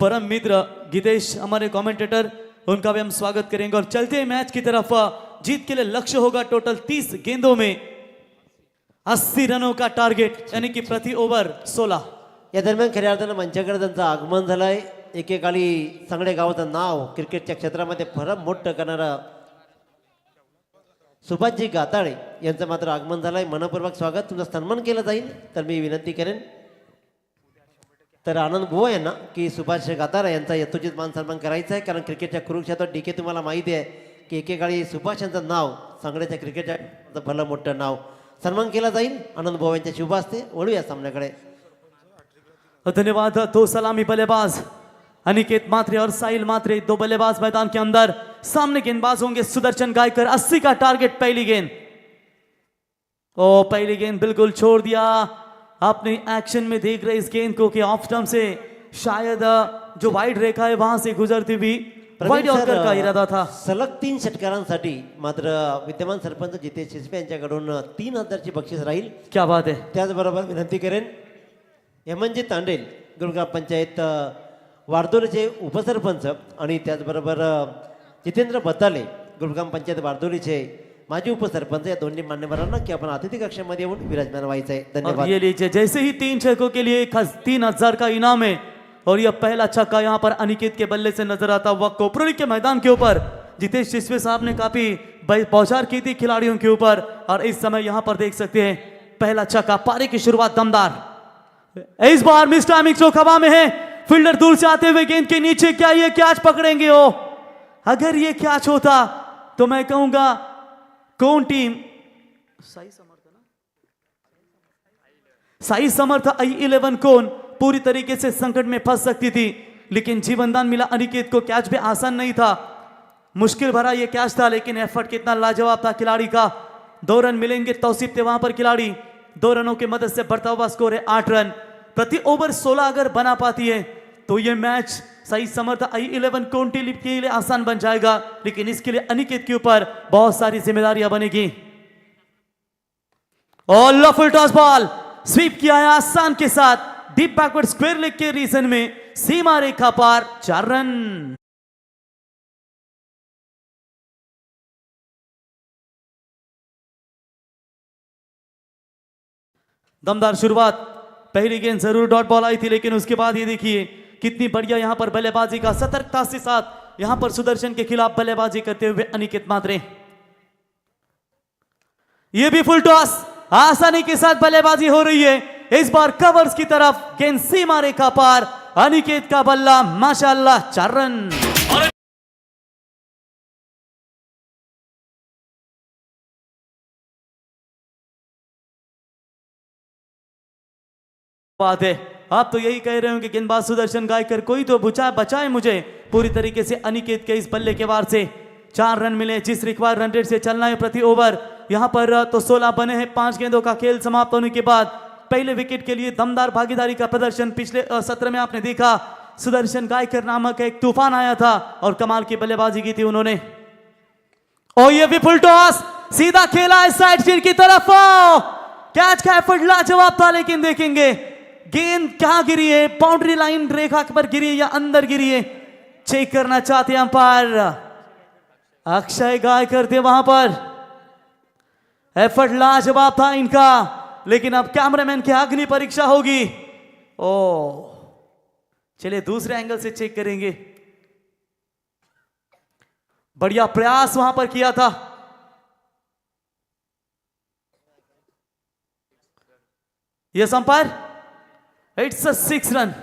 परम मित्र गीतेश हमारे कमेंटेटर, उनका भी हम स्वागत करेंगे. और चलते हैं मैच की तरफ. जीत के लिए लक्ष्य होगा टोटल 30 गेंदों में 80 रनों का टारगेट, यानी कि प्रति ओव्हर 16. या दरम्यान खऱ्या अर्थानं मंचाकडे त्यांचं आगमन झालंय. एकेकाळी सांगडे गावाचं नाव क्रिकेटच्या क्षेत्रामध्ये फरक मोठं करणारा सुभाषजी गाताळे यांचं मात्र आगमन झालंय. मनपूर्वक स्वागत, तुमचा सन्मान केला जाईल. तर मी विनंती करेन तर आनंद बुवा यांना की सुभाष गातारे यांचा यथोचित मान सन्मान करायचा आहे. कारण क्रिकेटच्या कुरुक्षेत्रात डीके तुम्हाला माहिती आहे की एकेकाळी सुभाष यांचं नाव सांगड्याच्या क्रिकेटच्या भलं मोठं नाव सन्मान केला जाईल आनंद बुवा यांच्या शुभ हस्ते. वळूया सामन्याकडे. धन्यवाद. तो सलामी बल्लेबाज अनिकेत मात्रे और साहिल मात्रे, दो बल्लेबाज मैदान के अंदर. सामने गेंदबाज होंगे सुदर्शन गायकर. 80 का टारगेट पहली गेंद. ओ पहली गेंद बिल्कुल छोड़ दिया. आपने एक्शन में देख रहे इस गेंद को कि ऑफ स्टंप से शायद जो वाइड रेखा है वहां से गुजरती हुई वाइड यॉर्कर का इरादा था. सलग 3 षटकारांसाठी मात्र विद्यमान सरपंच जितेश शिसवे यांच्याकडून 3000ची बक्षीस राहील. क्या बात है. त्याचबरोबर विनंती करेन हेमंतजी तांडेल ग्रुप ग्रामपंचायत वारदोलीचे उपसरपंच आणि त्याचबरोबर जितेंद्र बताले ग्रुप ग्रामपंचायत वारदोलीचे माजी उपसरपंच या दोन्ही मान्यवरांना की आपण अतिथी कक्षामध्ये येऊन विराजमान व्हायचं आहे. और धन्यवाद. ये लीजिए, जैसे ही 3 छक्कों के लिए 3000 का इनाम है. और यह पहला छक्का यहाँ पर अनिकेत के बल्ले से नजर आता हुआ. कोपरोली के मैदान के ऊपर जितेश शिसवे साहब ने काफी बौछार की थी खिलाड़ियों के ऊपर. और इस समय यहाँ पर देख सकते हैं पहला छक्का. पारी की शुरुआत दमदार. इस बार मिस टाइमिंग स्ट्रोक हवा में है. फील्डर दूर से आते हुए गेंद के नीचे, क्या ये कैच पकड़ेंगे? हो, अगर ये कैच होता तो मैं कहूंगा कौन टीम साई समर्थ I11 कौन पूरी तरीके से संकट में फंस सकती थी. लेकिन जीवनदान मिला अनिकेत को. कैच भी आसान नहीं था, मुश्किल भरा ये कैच था, लेकिन एफर्ट कितना लाजवाब था खिलाड़ी का. 2 रन मिलेंगे. तौसीफ थे वहां पर खिलाड़ी. 2 रनों की मदद से बढ़ता हुआ स्कोर है 8 रन. प्रति ओवर 16 अगर बना पाती है तो ये मैच सही समर्थ I11 काउंटी लीग के लिए आसान बन जाएगा. लेकिन इसके लिए अनिकेत के ऊपर बहुत सारी जिम्मेदारियां बनेगी. और लफुल टॉस बॉल स्वीप किया है आसान के साथ. डीप बैकवर्ड स्क्वायर लेग के रीजन में सीमा रेखा पार 4 रन. दमदार शुरुआत. पहली गेंद जरूर डॉट बॉल आई थी, लेकिन उसके बाद ये देखिए कितनी बढ़िया यहां पर बल्लेबाजी का सतर्कता के साथ यहां पर सुदर्शन के खिलाफ बल्लेबाजी करते हुए अनिकेत मात्रे. ये भी फुल टॉस आसानी के साथ बल्लेबाजी हो रही है. इस बार कवर्स की तरफ गेंद सीमा रेखा पार. अनिकेत का बल्ला माशाअल्लाह 4 रन. बात है. आप तो यही कह रहे हो कि गेंदबाज सुदर्शन गायकर कोई तो बचाए मुझे पूरी तरीके से अनिकेत के इस बल्ले के वार से. 4 रन मिले जिस रिक्वायर्ड रन रेट से चलना है प्रति ओवर. यहां पर तो 16 बने हैं. 5 गेंदों का खेल समाप्त होने के बाद पहले विकेट के लिए दमदार भागीदारी का प्रदर्शन. पिछले सत्र में आपने देखा सुदर्शन गायकर नामक एक तूफान आया था और कमाल की बल्लेबाजी की थी उन्होंने. और ये भी फुल टॉस सीधा खेला है साइड स्क्रीन की तरफ. कैच का एफर्ट लाजवाब था, लेकिन देखेंगे गेंद कहां गिरी है, बाउंड्री लाइन रेखा पर गिरी है या अंदर गिरी है, चेक करना चाहते हैं अंपायर अक्षय गायकर थे वहां पर। एफर्ट लाजवाब था इनका, लेकिन अब कैमरामैन की अग्नि परीक्षा होगी। ओ चलिए दूसरे एंगल से चेक करेंगे। बढ़िया प्रयास वहां पर किया था। Yes umpire, it's a 6 run.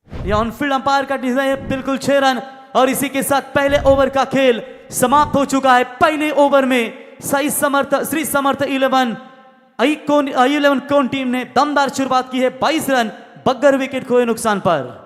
यह ऑनफील्ड अंपायर का डिसीजन है, बिल्कुल 6 रन। और इसी के साथ पहले ओवर का खेल समाप्त हो चुका है। पहले ओवर में श्री समर्थ 11 कोन टीम ने दमदार शुरुआत की है, 22 रन बगैर विकेट खोए नुकसान पर।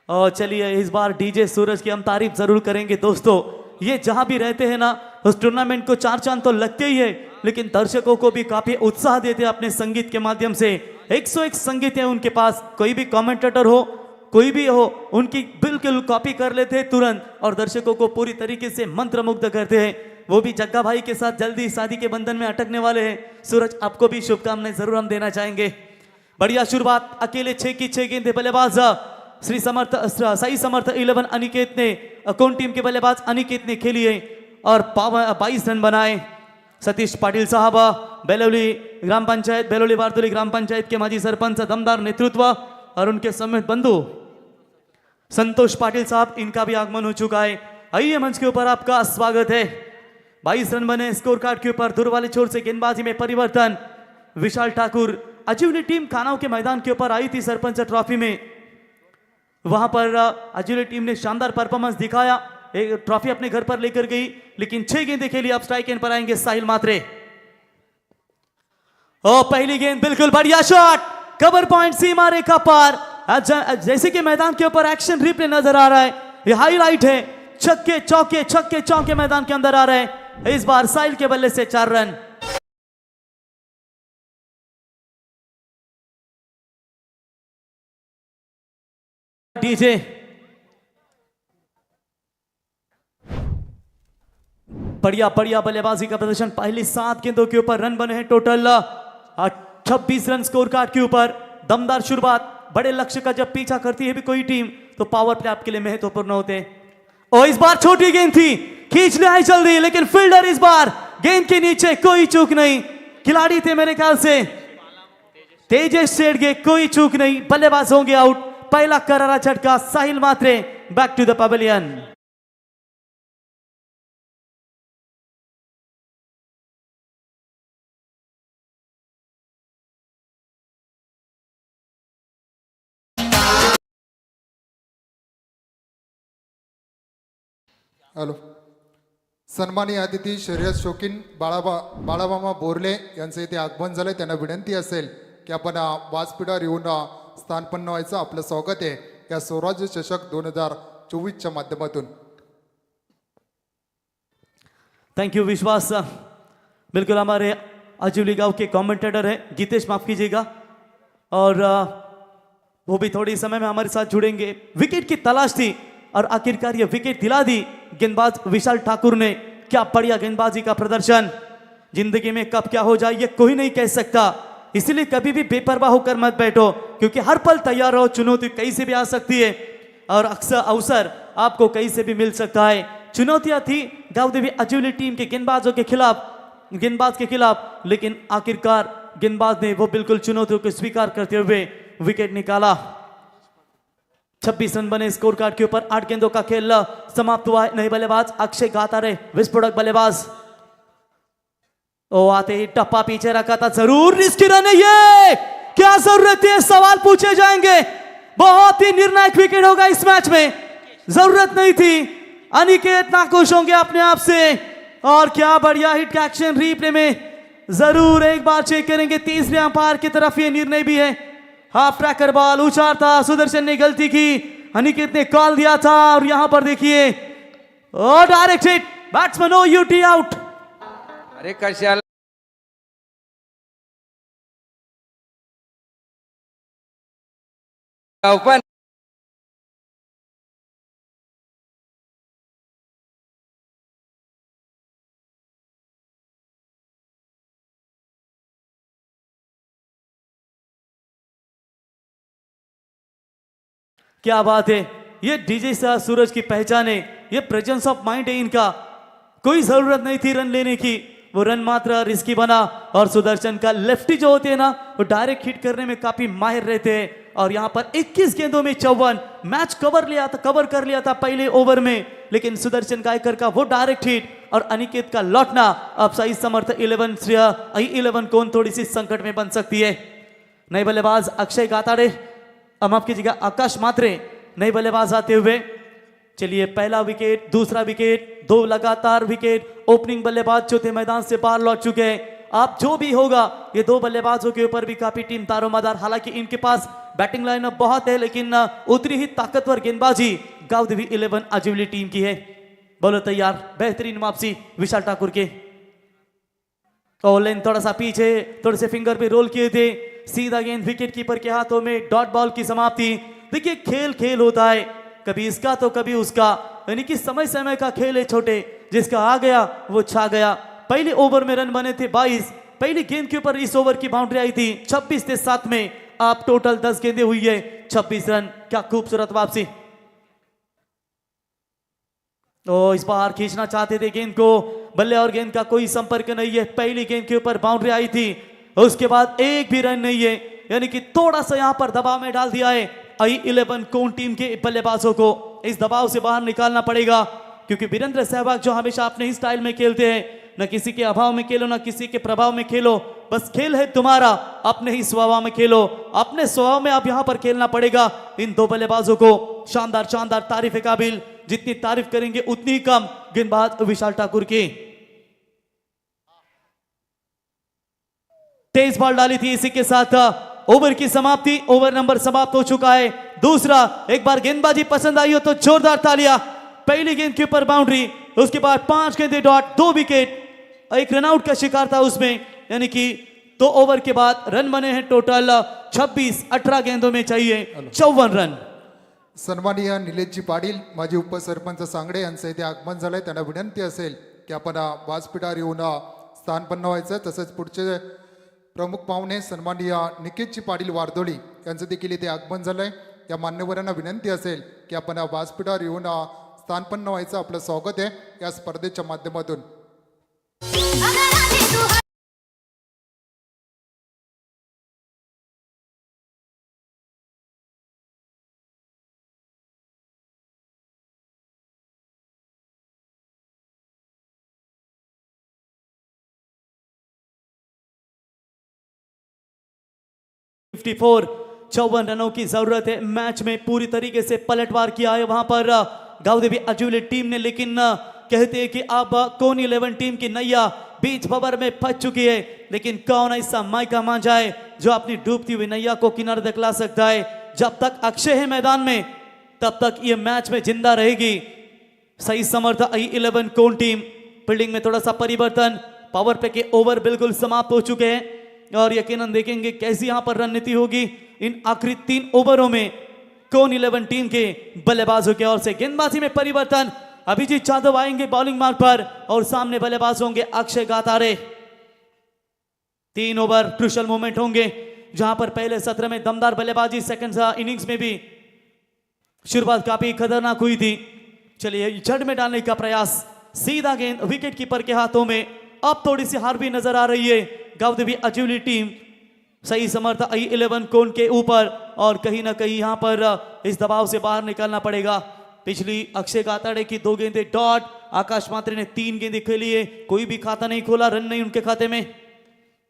और चलिए इस बार डीजे सूरज की हम तारीफ जरूर करेंगे दोस्तों। ये जहां भी रहते हैं ना, उस टूर्नामेंट को 4 चांद तो लगते ही है, लेकिन दर्शकों को भी काफी उत्साह देते हैं अपने संगीत के माध्यम से। 101 संगीत है उनके पास। कोई भी कमेंटेटर हो, कोई भी हो, उनकी बिल्कुल कॉपी कर लेते हैं तुरंत और दर्शकों को पूरी तरीके से मंत्रमुग्ध करते हैं। वो भी जग्गा भाई के साथ जल्दी शादी के बंधन में अटकने वाले हैं। सूरज, आपको भी शुभकामनाएं जरूर हम देना चाहेंगे। बढ़िया शुरुआत, अकेले 6 की 6 गेंदें बल्लेबाज साई समर्थ 11 अनिकेत ने, कौन टीम के बल्लेबाज अनिकेत ने खेली है और 22 रन बनाए। सतीश पाटिल साहब बेलोली ग्राम पंचायत, बेलोली वारदोली ग्राम पंचायत के माजी सरपंच, दमदार नेतृत्व और उनके समेत बंधु संतोष पाटिल साहब, इनका भी आगमन हो चुका है। आइए मंच के ऊपर आपका स्वागत है। 22 रन बने स्कोर कार्ड के ऊपर। दूर वाले छोर से गेंदबाजी में परिवर्तन। विशाल ठाकुर, अजीवनी टीम खानाओं के मैदान के ऊपर आई थी सरपंच ट्रॉफी में, वहां पर अजीवनी टीम ने शानदार परफॉर्मेंस दिखाया, एक ट्रॉफी अपने घर पर लेकर गई, लेकिन 6 गेंदें खेली। अब स्ट्राइक एंड पर आएंगे साहिल मात्रे। ओ पहली गेंद बिल्कुल बढ़िया शॉट, कवर पॉइंट सीमा रेखा पार। जैसे कि मैदान के ऊपर एक्शन रिप्ले नजर आ रहा है, ये हाईलाइट है। छक्के चौके मैदान के अंदर आ रहे हैं। इस बार साहिल के बल्ले से 4 रन। डीजे बढ़िया बल्लेबाजी का प्रदर्शन। पहली 7 गेंदों के ऊपर रन बने हैं टोटल 26 रन स्कोर कार्ड के ऊपर। दमदार शुरुआत। बड़े लक्ष्य का जब पीछा करती है भी कोई टीम, तो पावर प्ले आपके लिए महत्वपूर्ण होते हैं। और इस बार छोटी गेंद थी, खींच ले आई जल्दी, लेकिन फील्डर इस बार गेंद के नीचे, कोई चूक नहीं। खिलाड़ी थे मेरे ख्याल से तेजेश शेड़गे, कोई चूक नहीं, बल्लेबाज होंगे आउट। पहला करारा झटका, Sahil Mhatre back to the pavilion. Hello, सन्माननीय अतिथी शर्यत शौकीन बाळामामा बोरले यांचं इथे आगमन झालंय. त्यांना विनंती असेल की आपण व्यासपीठावर येऊन स्थानपन्न व्हायचं. आपलं स्वागत आहे या स्वराज्य चषक 2024च्या माध्यमातून. थैंक यू विश्वास। बिल्कुल हमारे अजूली गांव के कमेंटेटर हैं गीतेश, माफ कीजिएगा, और वो भी थोड़ी समय में हमारे साथ जुड़ेंगे। विकेट की तलाश थी और आखिरकार ये विकेट दिला दी गेंदबाज विशाल ठाकुर ने। क्या बढ़िया गेंदबाजी का प्रदर्शन। जिंदगी में कब क्या हो जाए ये कोई नहीं कह सकता, इसलिए कभी भी बेपरवाह होकर मत बैठो, क्योंकि हर पल तैयार रहो। चुनौती कहीं से भी आ सकती है और अक्सर अवसर आपको कहीं से भी मिल सकता है। चुनौतियां थी गांवदेवी अजूली टीम के गेंदबाज के खिलाफ, लेकिन आखिरकार गेंदबाज ने वो बिल्कुल चुनौतियों को स्वीकार करते हुए विकेट निकाला। 26 रन बने स्कोर कार्ड के ऊपर। 8 गेंदों का खेल समाप्त हुआ है। नए बल्लेबाज अक्षय गातारे, विस्फोटक बल्लेबाज। ओ आते ही टप्पा पीछे रखा था, जरूर रिस्की रन है ये, क्या जरूरत है, सवाल पूछे जाएंगे। बहुत ही निर्णायक विकेट होगा इस मैच में, जरूरत नहीं थी। अनिकेत नाखुश होंगे अपने आप से। और क्या बढ़िया हिट का एक्शन रिप्ले में जरूर एक बार चेक करेंगे। तीसरे अंपायर की तरफ ये निर्णय भी है। हाफ ट्रैकर बॉल उछाल था, सुदर्शन ने गलती की, अनिकेत ने कॉल दिया था। और यहां पर देखिए Oh, direct hit. Batsman OUT out. अरे कशाला पण क्या बात है, ये डीजे शाह सूरज की पहचान है, ये प्रेजेंस ऑफ माइंड है इनका। कोई जरूरत नहीं थी रन लेने की, वो रन मात्र रिस्की बना। और सुदर्शन का लेफ्टी जो होते हैं ना, वो डायरेक्ट हिट करने में काफी माहिर रहते हैं। और यहाँ पर 21 गेंदों में 54, मैच कवर कर लिया था पहले ओवर में, लेकिन सुदर्शन गायकर का वो डायरेक्ट हिट और अनिकेत का लौटना अब सही समर्थ 11 कौन थोड़ी सी संकट में बन सकती है। नए बल्लेबाज अक्षय गाताड़े, माफ कीजिएगा आकाश मात्रे नए बल्लेबाज आते हुए। चलिए, पहला विकेट, दूसरा विकेट, 2 लगातार विकेट। ओपनिंग बल्लेबाज चौथे मैदान से बाहर लौट चुके हैं। आप जो भी होगा, ये 2 बल्लेबाजों के ऊपर भी काफी टीम तारोमादार। हालांकि इनके पास बैटिंग लाइनअप बहुत है, लेकिन उतनी ही ताकतवर गेंदबाजी गावदेवी 11 अजीवली टीम की है। बोलो तैयार, बेहतरीन वापसी विशाल ठाकुर के। लेन थोड़ा सा पीछे, थोड़े से फिंगर पे रोल किए थे, सीधा गेंद विकेट कीपर के हाथों में, डॉट बॉल की समाप्ति। देखिए, खेल होता है, कभी इसका तो कभी उसका, यानी कि समय समय का खेल है छोटे। जिसका आ गया वो छा गया। पहले ओवर में रन बने थे 22, पहली गेंद के ऊपर इस ओवर की बाउंड्री आई थी 26 से 7 में। आप टोटल 10 गेंदें हुई है, 26 रन। क्या खूबसूरत वापसी। तो इस बार खींचना चाहते थे गेंद को, बल्ले और गेंद का कोई संपर्क नहीं है। पहली गेंद के ऊपर बाउंड्री आई थी, उसके बाद एक भी रन नहीं है, यानी कि थोड़ा सा यहां पर दबाव में डाल दिया है I11 कौन टीम के बल्लेबाजों को। इस दबाव से बाहर निकालना पड़ेगा, क्योंकि वीरेंद्र सहवाग जो हमेशा अपने ही स्टाइल में खेलते हैं, न किसी के अभाव में खेलो, न किसी के प्रभाव में खेलो, बस खेल है तुम्हारा, अपने ही स्वभाव में खेलो। अपने स्वभाव में अब यहां पर खेलना पड़ेगा इन 2 बल्लेबाजों को। शानदार तारीफ काबिल, जितनी तारीफ करेंगे उतनी कम। गेंदबाज विशाल ठाकुर की तेज बॉल डाली थी, इसी के साथ ओवर की समाप्ति। ओवर नंबर समाप्त हो चुका है। दूसरा, एक बार गेंदबाजी पसंद आई हो तो जोरदार तालियां। पहली गेंद के ऊपर बाउंड्री, उसके बाद 5 गेंदें डॉट, 2 विकेट, एक रनआउट का शिकार था उसमें, यानी कि 2 ओवर के बाद रन बने हैं टोटल 26। 18 गेंदों में चाहिए 54 रन। सन्माननीय निलेशजी पाटील, माजी उपसरपंच सांगडे यांचं इथे आगमन झालंय. त्यांना विनंती असेल की आपण व्यासपीठावर येऊन स्थानपन्न व्हायचं. तसंच पुढचे प्रमुख पाहुणे सन्माननीय निकेतजी पाटील वारदोळी यांचं देखील इथे आगमन झालंय. या मान्यवरांना विनंती असेल की आपण व्यासपीठावर येऊन स्थानपन्न व्हायचं. आपलं स्वागत आहे या स्पर्धेच्या माध्यमातून. $54 54 रनों की जरूरत है। मैच में पूरी तरीके से पलटवार किया है वहां पर गावदेवी अजूले टीम ने, लेकिन कहते हैं कि अब कौन 11 टीम की नैया बीच भंवर में फंस चुकी है। लेकिन कौन ऐसा मायका मान जाए जो अपनी डूबती हुई नैया को किनारे दिखला सकता है। जब तक अक्षय है मैदान में, तब तक ये मैच में जिंदा रहेगी। सही समर्थ I11 कौन टीम। फील्डिंग में थोड़ा सा परिवर्तन, पावर पे के ओवर बिल्कुल समाप्त हो चुके हैं और यकीनन देखेंगे कैसी यहां पर रणनीति होगी इन आखिरी 3 ओवरों में। कौन 11 टीम के बल्लेबाजों की ओर से गेंदबाजी में परिवर्तन। अभिजीत यादव आएंगे बॉलिंग मार्ग पर और सामने बल्लेबाज होंगे अक्षय गातारे। 3 ओवर क्रूशल मोमेंट होंगे, जहां पर पहले सत्र में दमदार बल्लेबाजी, सेकंड इनिंग्स में भी शुरुआत काफी खतरनाक हुई थी। चलिए, जड़ में डालने का प्रयास, सीधा गेंद विकेट कीपर के हाथों में। अब थोड़ी सी हार भी नजर आ रही है गावदेवी अजूली टीम। सही समर्थ I11 कौन के ऊपर, और कहीं ना कहीं यहां पर इस दबाव से बाहर निकलना पड़ेगा। पिछली अक्षय गाताड़े की 2 गेंदें डॉट, आकाश मात्रे ने 3 गेंदें खेली है, कोई भी खाता नहीं खोला, रन नहीं उनके खाते में।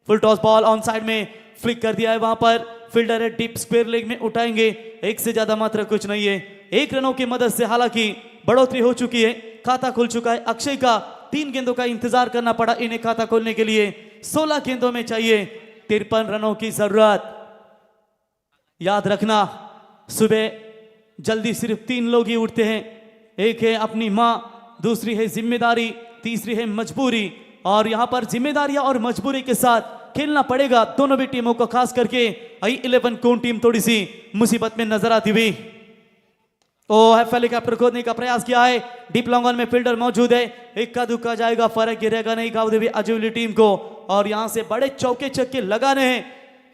Full toss ball on side में फ्लिक कर दिया है, वहां पर फील्डर है डीप स्क्वायर लेग में उठाएंगे। एक से ज्यादा मात्र कुछ नहीं है। 1 रनों की मदद से हालांकि बढ़ोतरी हो चुकी है, खाता खुल चुका है अक्षय का। 3 गेंदों का इंतजार करना पड़ा इन्हें खाता खोलने के लिए। 16 गेंदों में चाहिए 53 रनों की जरूरत। याद रखना, सुबह जल्दी सिर्फ 3 लोग ही उठते हैं। एक है अपनी माँ, दूसरी है जिम्मेदारी, तीसरी है मजबूरी। और यहाँ पर जिम्मेदारियां और मजबूरी के साथ खेलना पड़ेगा दोनों भी टीमों को, खास करके I11 कौन टीम थोड़ी सी मुसीबत में नजर आती हुई। हेलीकॉप्टर खोदने का प्रयास किया है, डीप लॉन्ग ऑन में फील्डर मौजूद है, इक्का दुक्का जाएगा, फर्क गिरेगा नहीं गावदेवी अजूली टीम को। और यहां से बड़े चौके छक्के लगाने हैं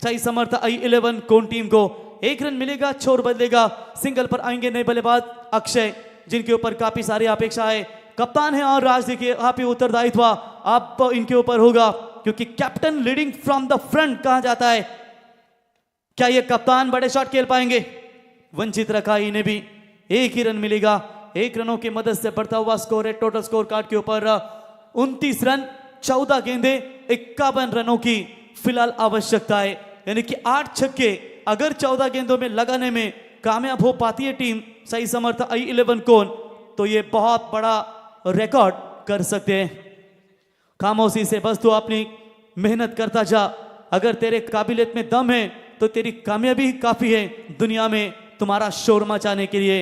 सही समर्थ I11 कौन टीम को। 1 रन मिलेगा, छोर बदलेगा, सिंगल पर आएंगे नए बल्लेबाज अक्षय, जिनके ऊपर काफी सारी अपेक्षा है। कप्तान है और राज देखिए आप ही उत्तरदायित्व आप इनके ऊपर होगा, क्योंकि captain leading from the front कहा जाता है। क्या ये कप्तान बड़े शॉट खेल पाएंगे? वंचित रखा इन्हें भी, 1 ही रन मिलेगा। 1 रनों की मदद से बढ़ता हुआ स्कोर है टोटल स्कोर कार्ड के ऊपर 29 रन, 14 गेंदे, 51 रनों की फिलहाल आवश्यकता है। यानी कि 8 छक्के अगर 14 गेंदों में लगाने में कामयाब हो पाती है टीम सही समर्थ I11 कौन, तो ये बहुत बड़ा रिकॉर्ड कर सकते हैं। खामोशी से बस तू अपनी मेहनत करता जा, अगर तेरे काबिलियत में दम है तो तेरी कामयाबी काफी है दुनिया में तुम्हारा शोर मचाने के लिए।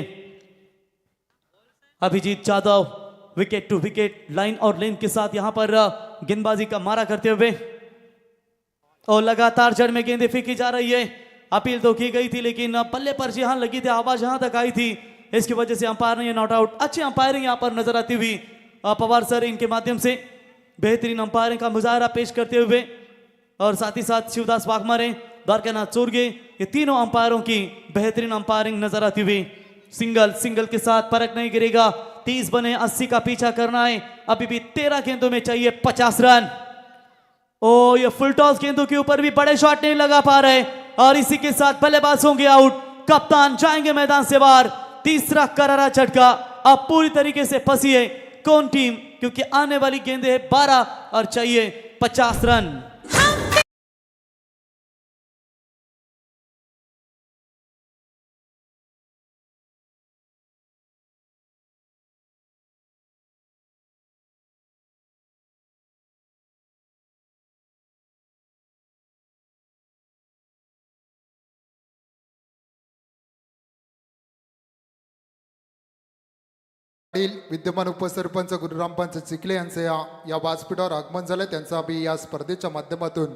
Abhijit Jadhav wicket to wicket line और लेंथ के साथ यहां पर गेंदबाजी का मारा करते हुए, और लगातार जड़ में गेंदें फेंकी जा रही है। अपील तो की गई थी लेकिन पल्ले पर जहां लगी थी, आवाज यहां तक आई थी, इसकी वजह से अंपायर ने नॉट आउट। अच्छी अंपायरिंग यहां पर नजर आती हुई पवार सर इनके माध्यम से बेहतरीन अंपायरिंग का मुजाहरा पेश करते हुए, और साथ ही साथ शिवदास वाघमारे, द्वारकानाथ चोरगे, ये तीनों अंपायरों की बेहतरीन अंपायरिंग नजर आती हुई। सिंगल के साथ फर्क नहीं गिरेगा, 30 बने 80 का पीछा करना है। अभी भी 13 गेंदों में चाहिए 50 रन। ये फुल टॉस गेंदों के ऊपर भी बड़े शॉट नहीं लगा पा रहे, और इसी के साथ बल्लेबाज होंगे आउट, कप्तान जाएंगे मैदान से बाहर। तीसरा करारा झटका, अब पूरी तरीके से फंसी है कौन टीम, क्योंकि आने वाली गेंदें है 12 और चाहिए 50 रन। विद्यमान उपसरपंच गुरुरामपंच चिखले यांचे या व्यासपीठावर आगमन झालंय, त्यांचं आम्ही या स्पर्धेच्या माध्यमातून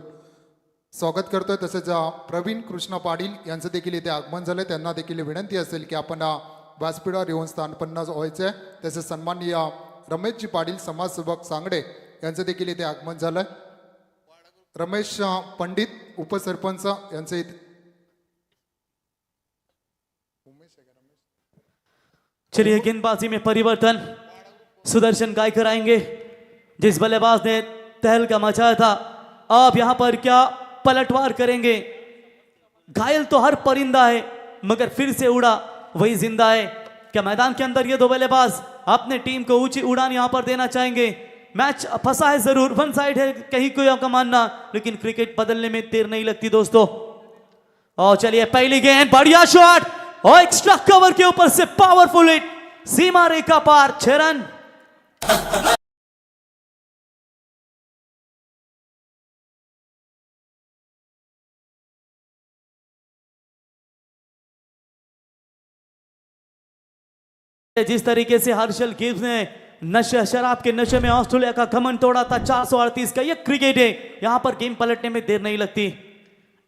स्वागत करतोय। तसेच प्रवीण कृष्ण पाटील यांचं देखील इथे आगमन झालंय, त्यांना देखील विनंती असेल की आपण व्यासपीठावर येऊन स्थानपन्न व्हायचे। तसेच सन्माननीय रमेशजी पाटील समाजसेवक सांगडे यांचं देखील इथे आगमन झालंय। रमेश पंडित उपसरपंच यांचे इथे चलिए गेंदबाजी में परिवर्तन, सुदर्शन गायकर आएंगे। जिस बल्लेबाज ने तहलका मचाया था, आप यहां पर क्या पलटवार करेंगे? घायल तो हर परिंदा है, मगर फिर से उड़ा वही जिंदा है। क्या मैदान के अंदर ये 2 बल्लेबाज अपने टीम को ऊंची उड़ान यहां पर देना चाहेंगे? मैच फंसा है जरूर, वन साइड है कहीं कोई आपका मानना, लेकिन क्रिकेट बदलने में देर नहीं लगती दोस्तों। और चलिए पहली गेंद, बढ़िया शॉट, और एक्स्ट्रा कवर के ऊपर से पावरफुल हिट, सीमा रेखा पार, 6 रन। जिस तरीके से हर्षल गिब्स ने नशे शराब के नशे में ऑस्ट्रेलिया का घमंड तोड़ा था 438 का, ये क्रिकेट है, यहां पर गेम पलटने में देर नहीं लगती।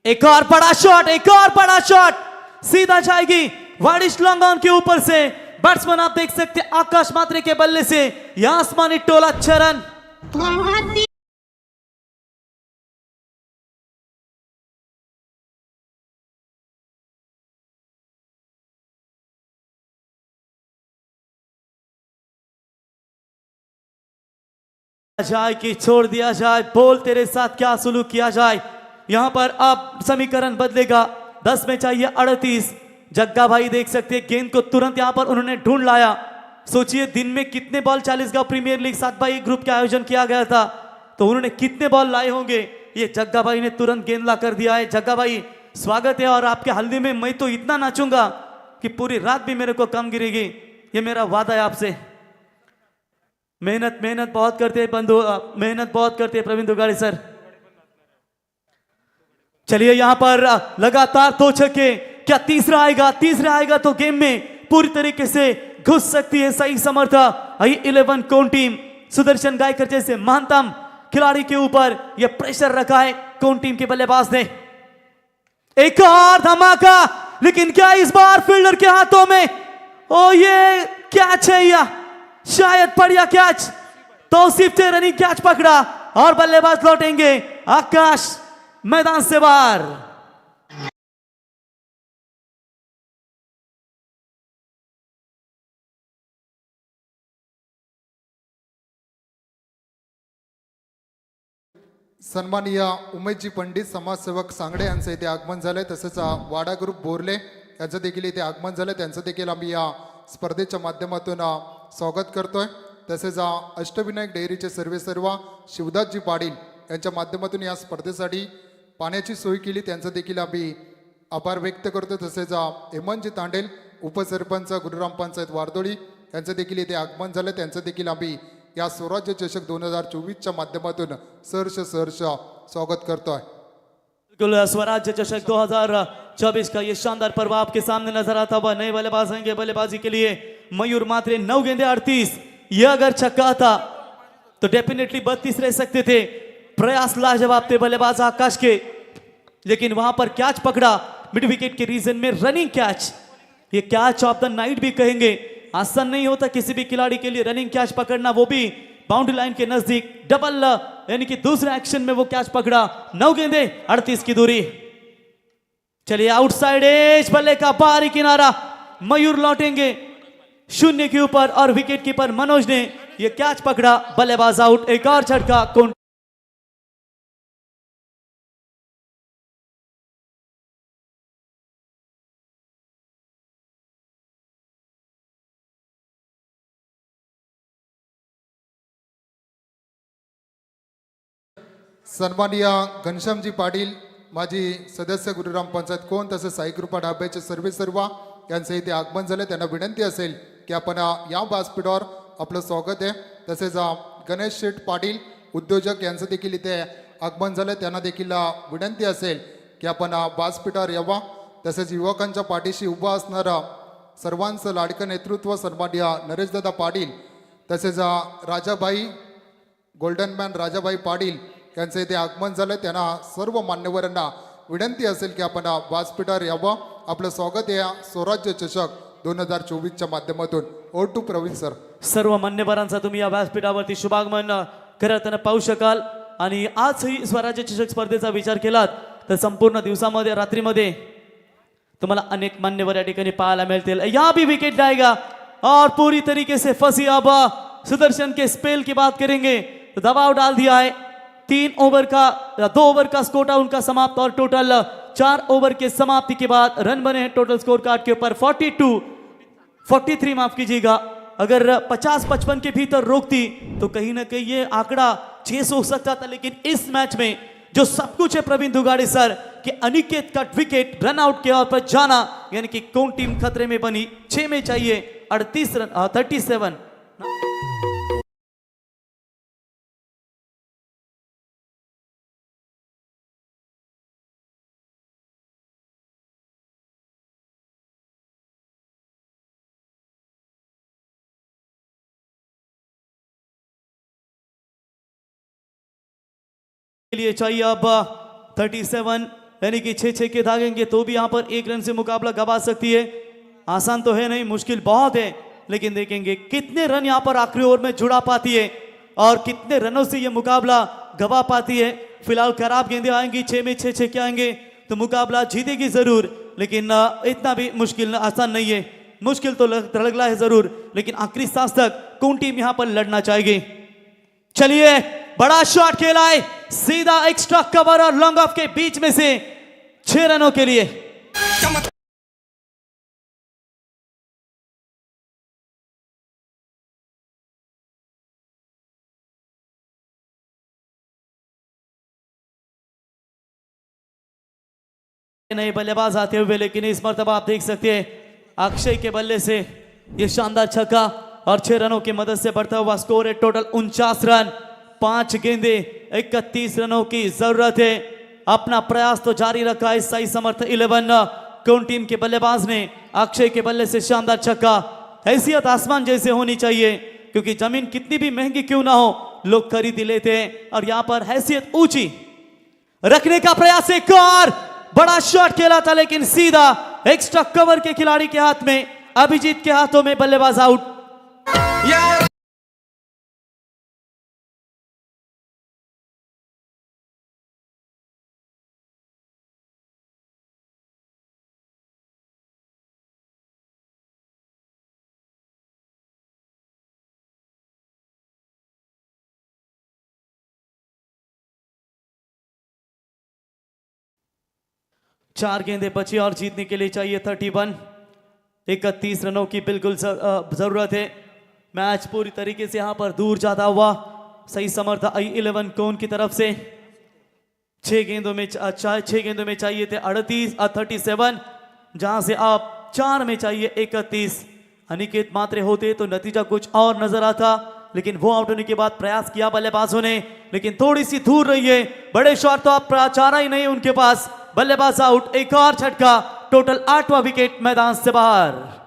एक और बड़ा शॉट, एक और बड़ा शॉट, सीधा जाएगी वाडिश लॉन्ग ऑन के ऊपर से। बैट्समैन आप देख सकते हैं आकाश मात्रे के बल्ले से यहां आसमानी टोला, 6 रन। जाए कि छोड़ दिया जाए, बोल तेरे साथ क्या सुलूक किया जाए। यहां पर अब समीकरण बदलेगा, 10 में चाहिए 38। जग्गा भाई देख सकते हैं गेंद को तुरंत यहां पर उन्होंने ढूंढ लाया। सोचिए दिन में कितने बॉल 40 का प्रीमियर लीग 7 भाई ग्रुप का आयोजन किया गया था, तो उन्होंने कितने बॉल लाए होंगे, ये जग्गा भाई ने तुरंत गेंद ला कर दिया है। जग्गा भाई स्वागत है, और आपके हल्दी में मैं तो इतना नाचूंगा कि पूरी रात भी मेरे को कम गिरेगी, ये मेरा वादा है आपसे। मेहनत बहुत करते हैं बंधु, मेहनत बहुत करते हैं प्रवीण दुगाड़ी सर। चलिए यहां पर लगातार 2 छक्के, क्या तीसरा आएगा? तीसरा आएगा तो गेम में पूरी तरीके से घुस सकती है सही समर्थ 11 कौन टीम सुदर्शन गायकर जैसे महानतम खिलाड़ी के ऊपर यह प्रेशर रखा है कौन टीम के बल्लेबाज ने। एक और धमाका, लेकिन क्या इस बार फील्डर के हाथों में ओ ये कैच है या शायद पड़िया कैच, तौसीफ ने रनिंग कैच पकड़ा और बल्लेबाज लौटेंगे आकाश मैदान से बाहर। सन्माननीय उमेशजी पंडित समाजसेवक सांगडे यांचं इथे आगमन झालंय, तसेच वाडा ग्रुप बोरले यांचं देखील इथे आगमन झालंय, त्यांचं देखील आम्ही या स्पर्धेच्या माध्यमातून स्वागत करतोय। तसेच अष्टविनायक डेअरीचे सर्व शिवदासजी पाटील यांच्या माध्यमातून या स्पर्धेसाठी पाण्याची सोय केली, त्यांचं देखील आम्ही आभार व्यक्त करतो। तसेच हेमंतजी तांडेल उपसरपंच गुरुराम पंचायत वारदोळी यांचं देखील इथे आगमन झालं, त्यांचं देखील आम्ही या स्वराज्य चषक 2024च्या माध्यमातून सहर्ष स्वागत करतोय। बिल्कुल स्वराज्य चषक 2024 का ये शानदार पर्व आपके सामने नजर आता हुआ। नए बल्लेबाज आएंगे बल्लेबाजी के लिए मयूर मात्रे 9 गेंदे 38। ये अगर छक्का था तो डेफिनेटली 32 रह सकते थे। प्रयास लाजवाब थे बल्लेबाज आकाश के, लेकिन वहां पर कैच पकड़ा मिड विकेट के रीजन में रनिंग कैच। ये कैच ऑफ द नाइट भी कहेंगे, आसान नहीं होता किसी भी खिलाड़ी के लिए रनिंग कैच पकड़ना, वो भी बाउंड्री लाइन के नजदीक। डबल यानी कि दूसरे एक्शन में वो कैच पकड़ा। 9 गेंदे 38 की दूरी। चलिए आउटसाइड एज, बल्ले का बाहरी किनारा, मयूर लौटेंगे 0 के ऊपर और विकेट कीपर मनोज ने ये कैच पकड़ा, बल्लेबाज आउट। एक और झटका कौन सन्माननीय घनश्यामजी पाटील माजी सदस्य गुरुराम पंचायत कोण, तसेच साई कृपा ढाब्याचे सर्व यांचं इथे आगमन झाले। त्यांना विनंती असेल की आपण या व्यासपीठावर आपलं स्वागत आहे। तसेच गणेश शेठ पाटील उद्योजक यांचं देखील इथे आगमन झालं, त्यांना देखील विनंती असेल की आपण व्यासपीठावर यावा। तसेच युवकांच्या पाठीशी उभा असणारा सर्वांचं लाडकं नेतृत्व सन्माननीय नरेशदादा पाटील, तसेच राजाबाई गोल्डन मॅन राजाबाई पाटील यांचं इथे आगमन झालं, त्यांना सर्व मान्यवरांना विनंती असेल की आपण व्यासपीठावर यावं। आपलं स्वागत आहे स्वराज्य चषक 2024च्या माध्यमातून। ओ टू प्रवीण सर। सर्व मान्यवरांचा तुम्ही या व्यासपीठावरती शुभागमन करताना पाहू शकाल। आणि आजही स्वराज्य चषक स्पर्धेचा विचार केलात तर संपूर्ण दिवसामध्ये रात्रीमध्ये तुम्हाला अनेक मान्यवर या ठिकाणी पाहायला मिळतील। यहाँ भी विकेट जाएगा और पूरी तरीके से फंसी। अब सुदर्शन के स्पेल की बात करेंगे तो दबाव डाल दिया है। 2 ओवर का स्कोर था उनका समाप्त और टोटल 4 ओवर के समाप्ति के बाद रन बने हैं टोटल स्कोर कार्ड के ऊपर 43 माफ कीजिएगा। अगर 50-55 के भीतर रोकती तो कहीं ना कहीं ये आंकड़ा 6 हो सकता था, लेकिन इस मैच में जो सब कुछ है प्रवीण दुगाड़े सर कि अनिकेत का विकेट रन आउट के और पर जाना, यानी कि कौन टीम खतरे में बनी। 6 में चाहिए 38 रन 37। के लिए चाहिए अब 37, यानी कि 6 के दागेंगे तो भी यहां पर 1 रन से मुकाबला गवा सकती है। आसान तो है नहीं, मुश्किल बहुत है, लेकिन देखेंगे कितने रन यहां पर आखिरी ओवर में जुड़ा पाती है और कितने रनों से यह मुकाबला गवा पाती है। फिलहाल खराब गेंदें आएंगी, 6 में 6 के आएंगे तो मुकाबला जीतेगी जरूर, लेकिन इतना भी मुश्किल आसान नहीं है। मुश्किल तो लग रहा है जरूर, लेकिन आखिरी सांस तक कौन टीम यहां पर लड़ना चाहेगी। चलिए बड़ा शॉट खेला है, सीधा एक्स्ट्रा कवर और लॉन्ग ऑफ के बीच में से 6 रनों के लिए। नए बल्लेबाज आते हुए, लेकिन इस मर्तबा आप देख सकते हैं अक्षय के बल्ले से ये शानदार छक्का और 6 रनों की मदद से बढ़ता हुआ स्कोर है टोटल 49 रन। 5 गेंदे 31 रनों की जरूरत है। अपना प्रयास तो जारी रखा है साई समर्थ 11 कौन टीम के बल्लेबाज ने। अक्षय के बल्ले से शानदार छक्का, हैसियत आसमान जैसे होनी चाहिए, क्योंकि जमीन कितनी भी महंगी क्यों ना हो लोग खरीद ही लेते हैं, और यहां पर हैसियत ऊंची रखने का प्रयास, एक और बड़ा शॉट खेला था लेकिन सीधा एक्स्ट्रा कवर के खिलाड़ी के हाथ में, अभिजीत के हाथों में, बल्लेबाज आउट। चार गेंदें बची और जीतने के लिए चाहिए 31 रनों की बिल्कुल जरूरत है। मैच पूरी तरीके से यहां पर दूर जाता हुआ, सही समर्थ I11 कोन की तरफ से। 6 गेंदों में चाहिए थे 37, जहां से आप 4 में चाहिए 31। अनिकेत मात्रे होते तो नतीजा कुछ और नजर आता, लेकिन वो आउट होने के बाद प्रयास किया बल्लेबाजों ने, लेकिन थोड़ी सी दूर रही है। बड़े शॉट तो आप चारा ही नहीं उनके पास, बल्लेबाज आउट। एक और झटका, टोटल 8वां विकेट मैदान से बाहर।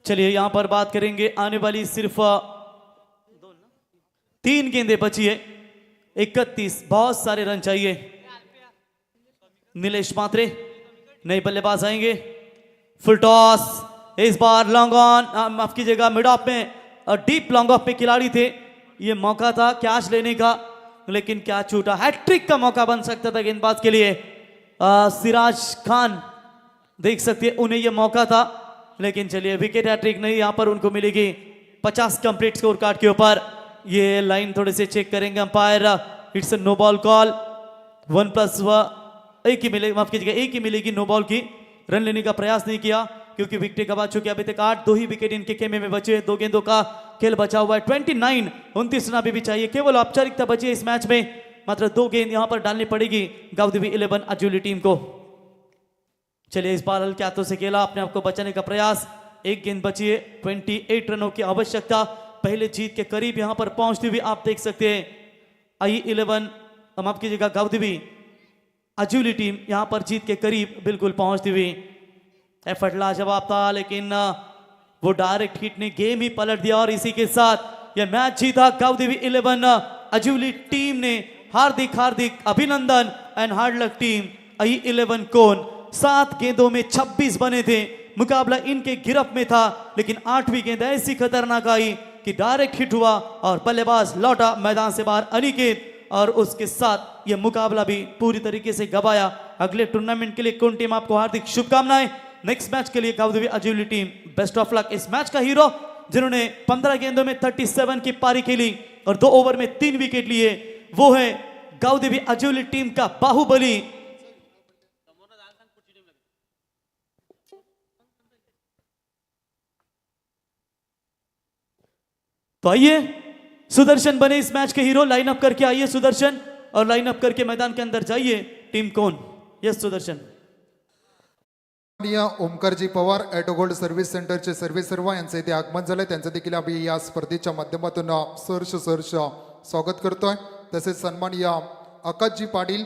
चलिए यहां पर बात करेंगे आने वाली सिर्फ 3 गेंदें बची है, 31, बहुत सारे रन चाहिए। नीलेश मात्रे नए बल्लेबाज आएंगे। फुल टॉस, इस बार लॉन्ग ऑन, माफ कीजिएगा मिड ऑफ में, डीप लॉन्ग ऑफ में खिलाड़ी थे, ये मौका था कैच लेने का, लेकिन क्या छूटा। हैट्रिक का मौका बन सकता था गेंदबाज के लिए। सिराज खान देख सकते हैं, उन्हें यह मौका था, लेकिन चलिए विकेट हैट्रिक नहीं, यहां पर उनको मिलेगी 50 कंप्लीट स्कोर कार्ड के ऊपर। ये लाइन थोड़े से चेक करेंगे umpire, it's no ball call. 1+1 एक ही मिलेगी, माफ कीजिएगा एक ही मिलेगी नो बॉल की। रन लेने का प्रयास नहीं किया क्योंकि विकेट गवा चुके, अभी तक 8, 2 ही विकेट इनके खेमे में बचे, 2 गेंदों का खेल बचा हुआ है। 29 रन अभी भी चाहिए, केवल औपचारिकता बची है इस मैच में, मात्र 2 गेंद यहां पर डालनी पड़ेगी गाउदेवी 11 अजूली टीम को। चलिए इस बार हल्के हाथों से खेला, अपने आप को बचाने का प्रयास। 1 गेंद बची है, 28 रनों की आवश्यकता, पहले जीत के करीब यहां पर पहुंचती हुई आप देख सकते हैं। I11 माफ कीजिएगा गाउदेवी अजूली टीम यहां पर जीत के करीब बिल्कुल पहुंचती हुई। एफर्ट लाजवाब था, लेकिन वो डायरेक्ट हिट ने गेम ही पलट दिया और इसी के साथ यह मैच जीता गाउदेवी 11 अजूली टीम ने। हार्दिक अभिनंदन and hard luck team I11 कोन। 7 गेंदों में 26 बने थे, मुकाबला इनके गिरफ्त में था, लेकिन 8वीं गेंद ऐसी खतरनाक आई कि डायरेक्ट हिट हुआ और बल्लेबाज लौटा मैदान से बाहर अनिकेत, और उसके साथ यह मुकाबला भी पूरी तरीके से गवाया। अगले टूर्नामेंट के लिए कौन टीम आपको हार्दिक शुभकामनाएं। नेक्स्ट मैच के लिए गाउदेवी अजूली टीम बेस्ट ऑफ लक। इस मैच का हीरो जिन्होंने 15 गेंदों में 37 की पारी खेली और 2 ओवर में 3 विकेट लिए, वो है गाउदेवी अजूली टीम का बाहुबली तो आइए सुदर्शन बने इस मैच के हीरो। लाइन अप करके आइए सुदर्शन, और लाइन अप करके मैदान के अंदर जाइए। टीम कौन? यस सुदर्शन। ओमकारजी पवार ॲटोगोल्ड सर्व्हिस सेंटरचे सर्वेसर्वा यांचं इथे आगमन झालंय, त्यांचं देखील आम्ही या स्पर्धेच्या माध्यमातून सहर्ष स्वागत करतोय। तसेच सन्माननीय आकाशजी पाटील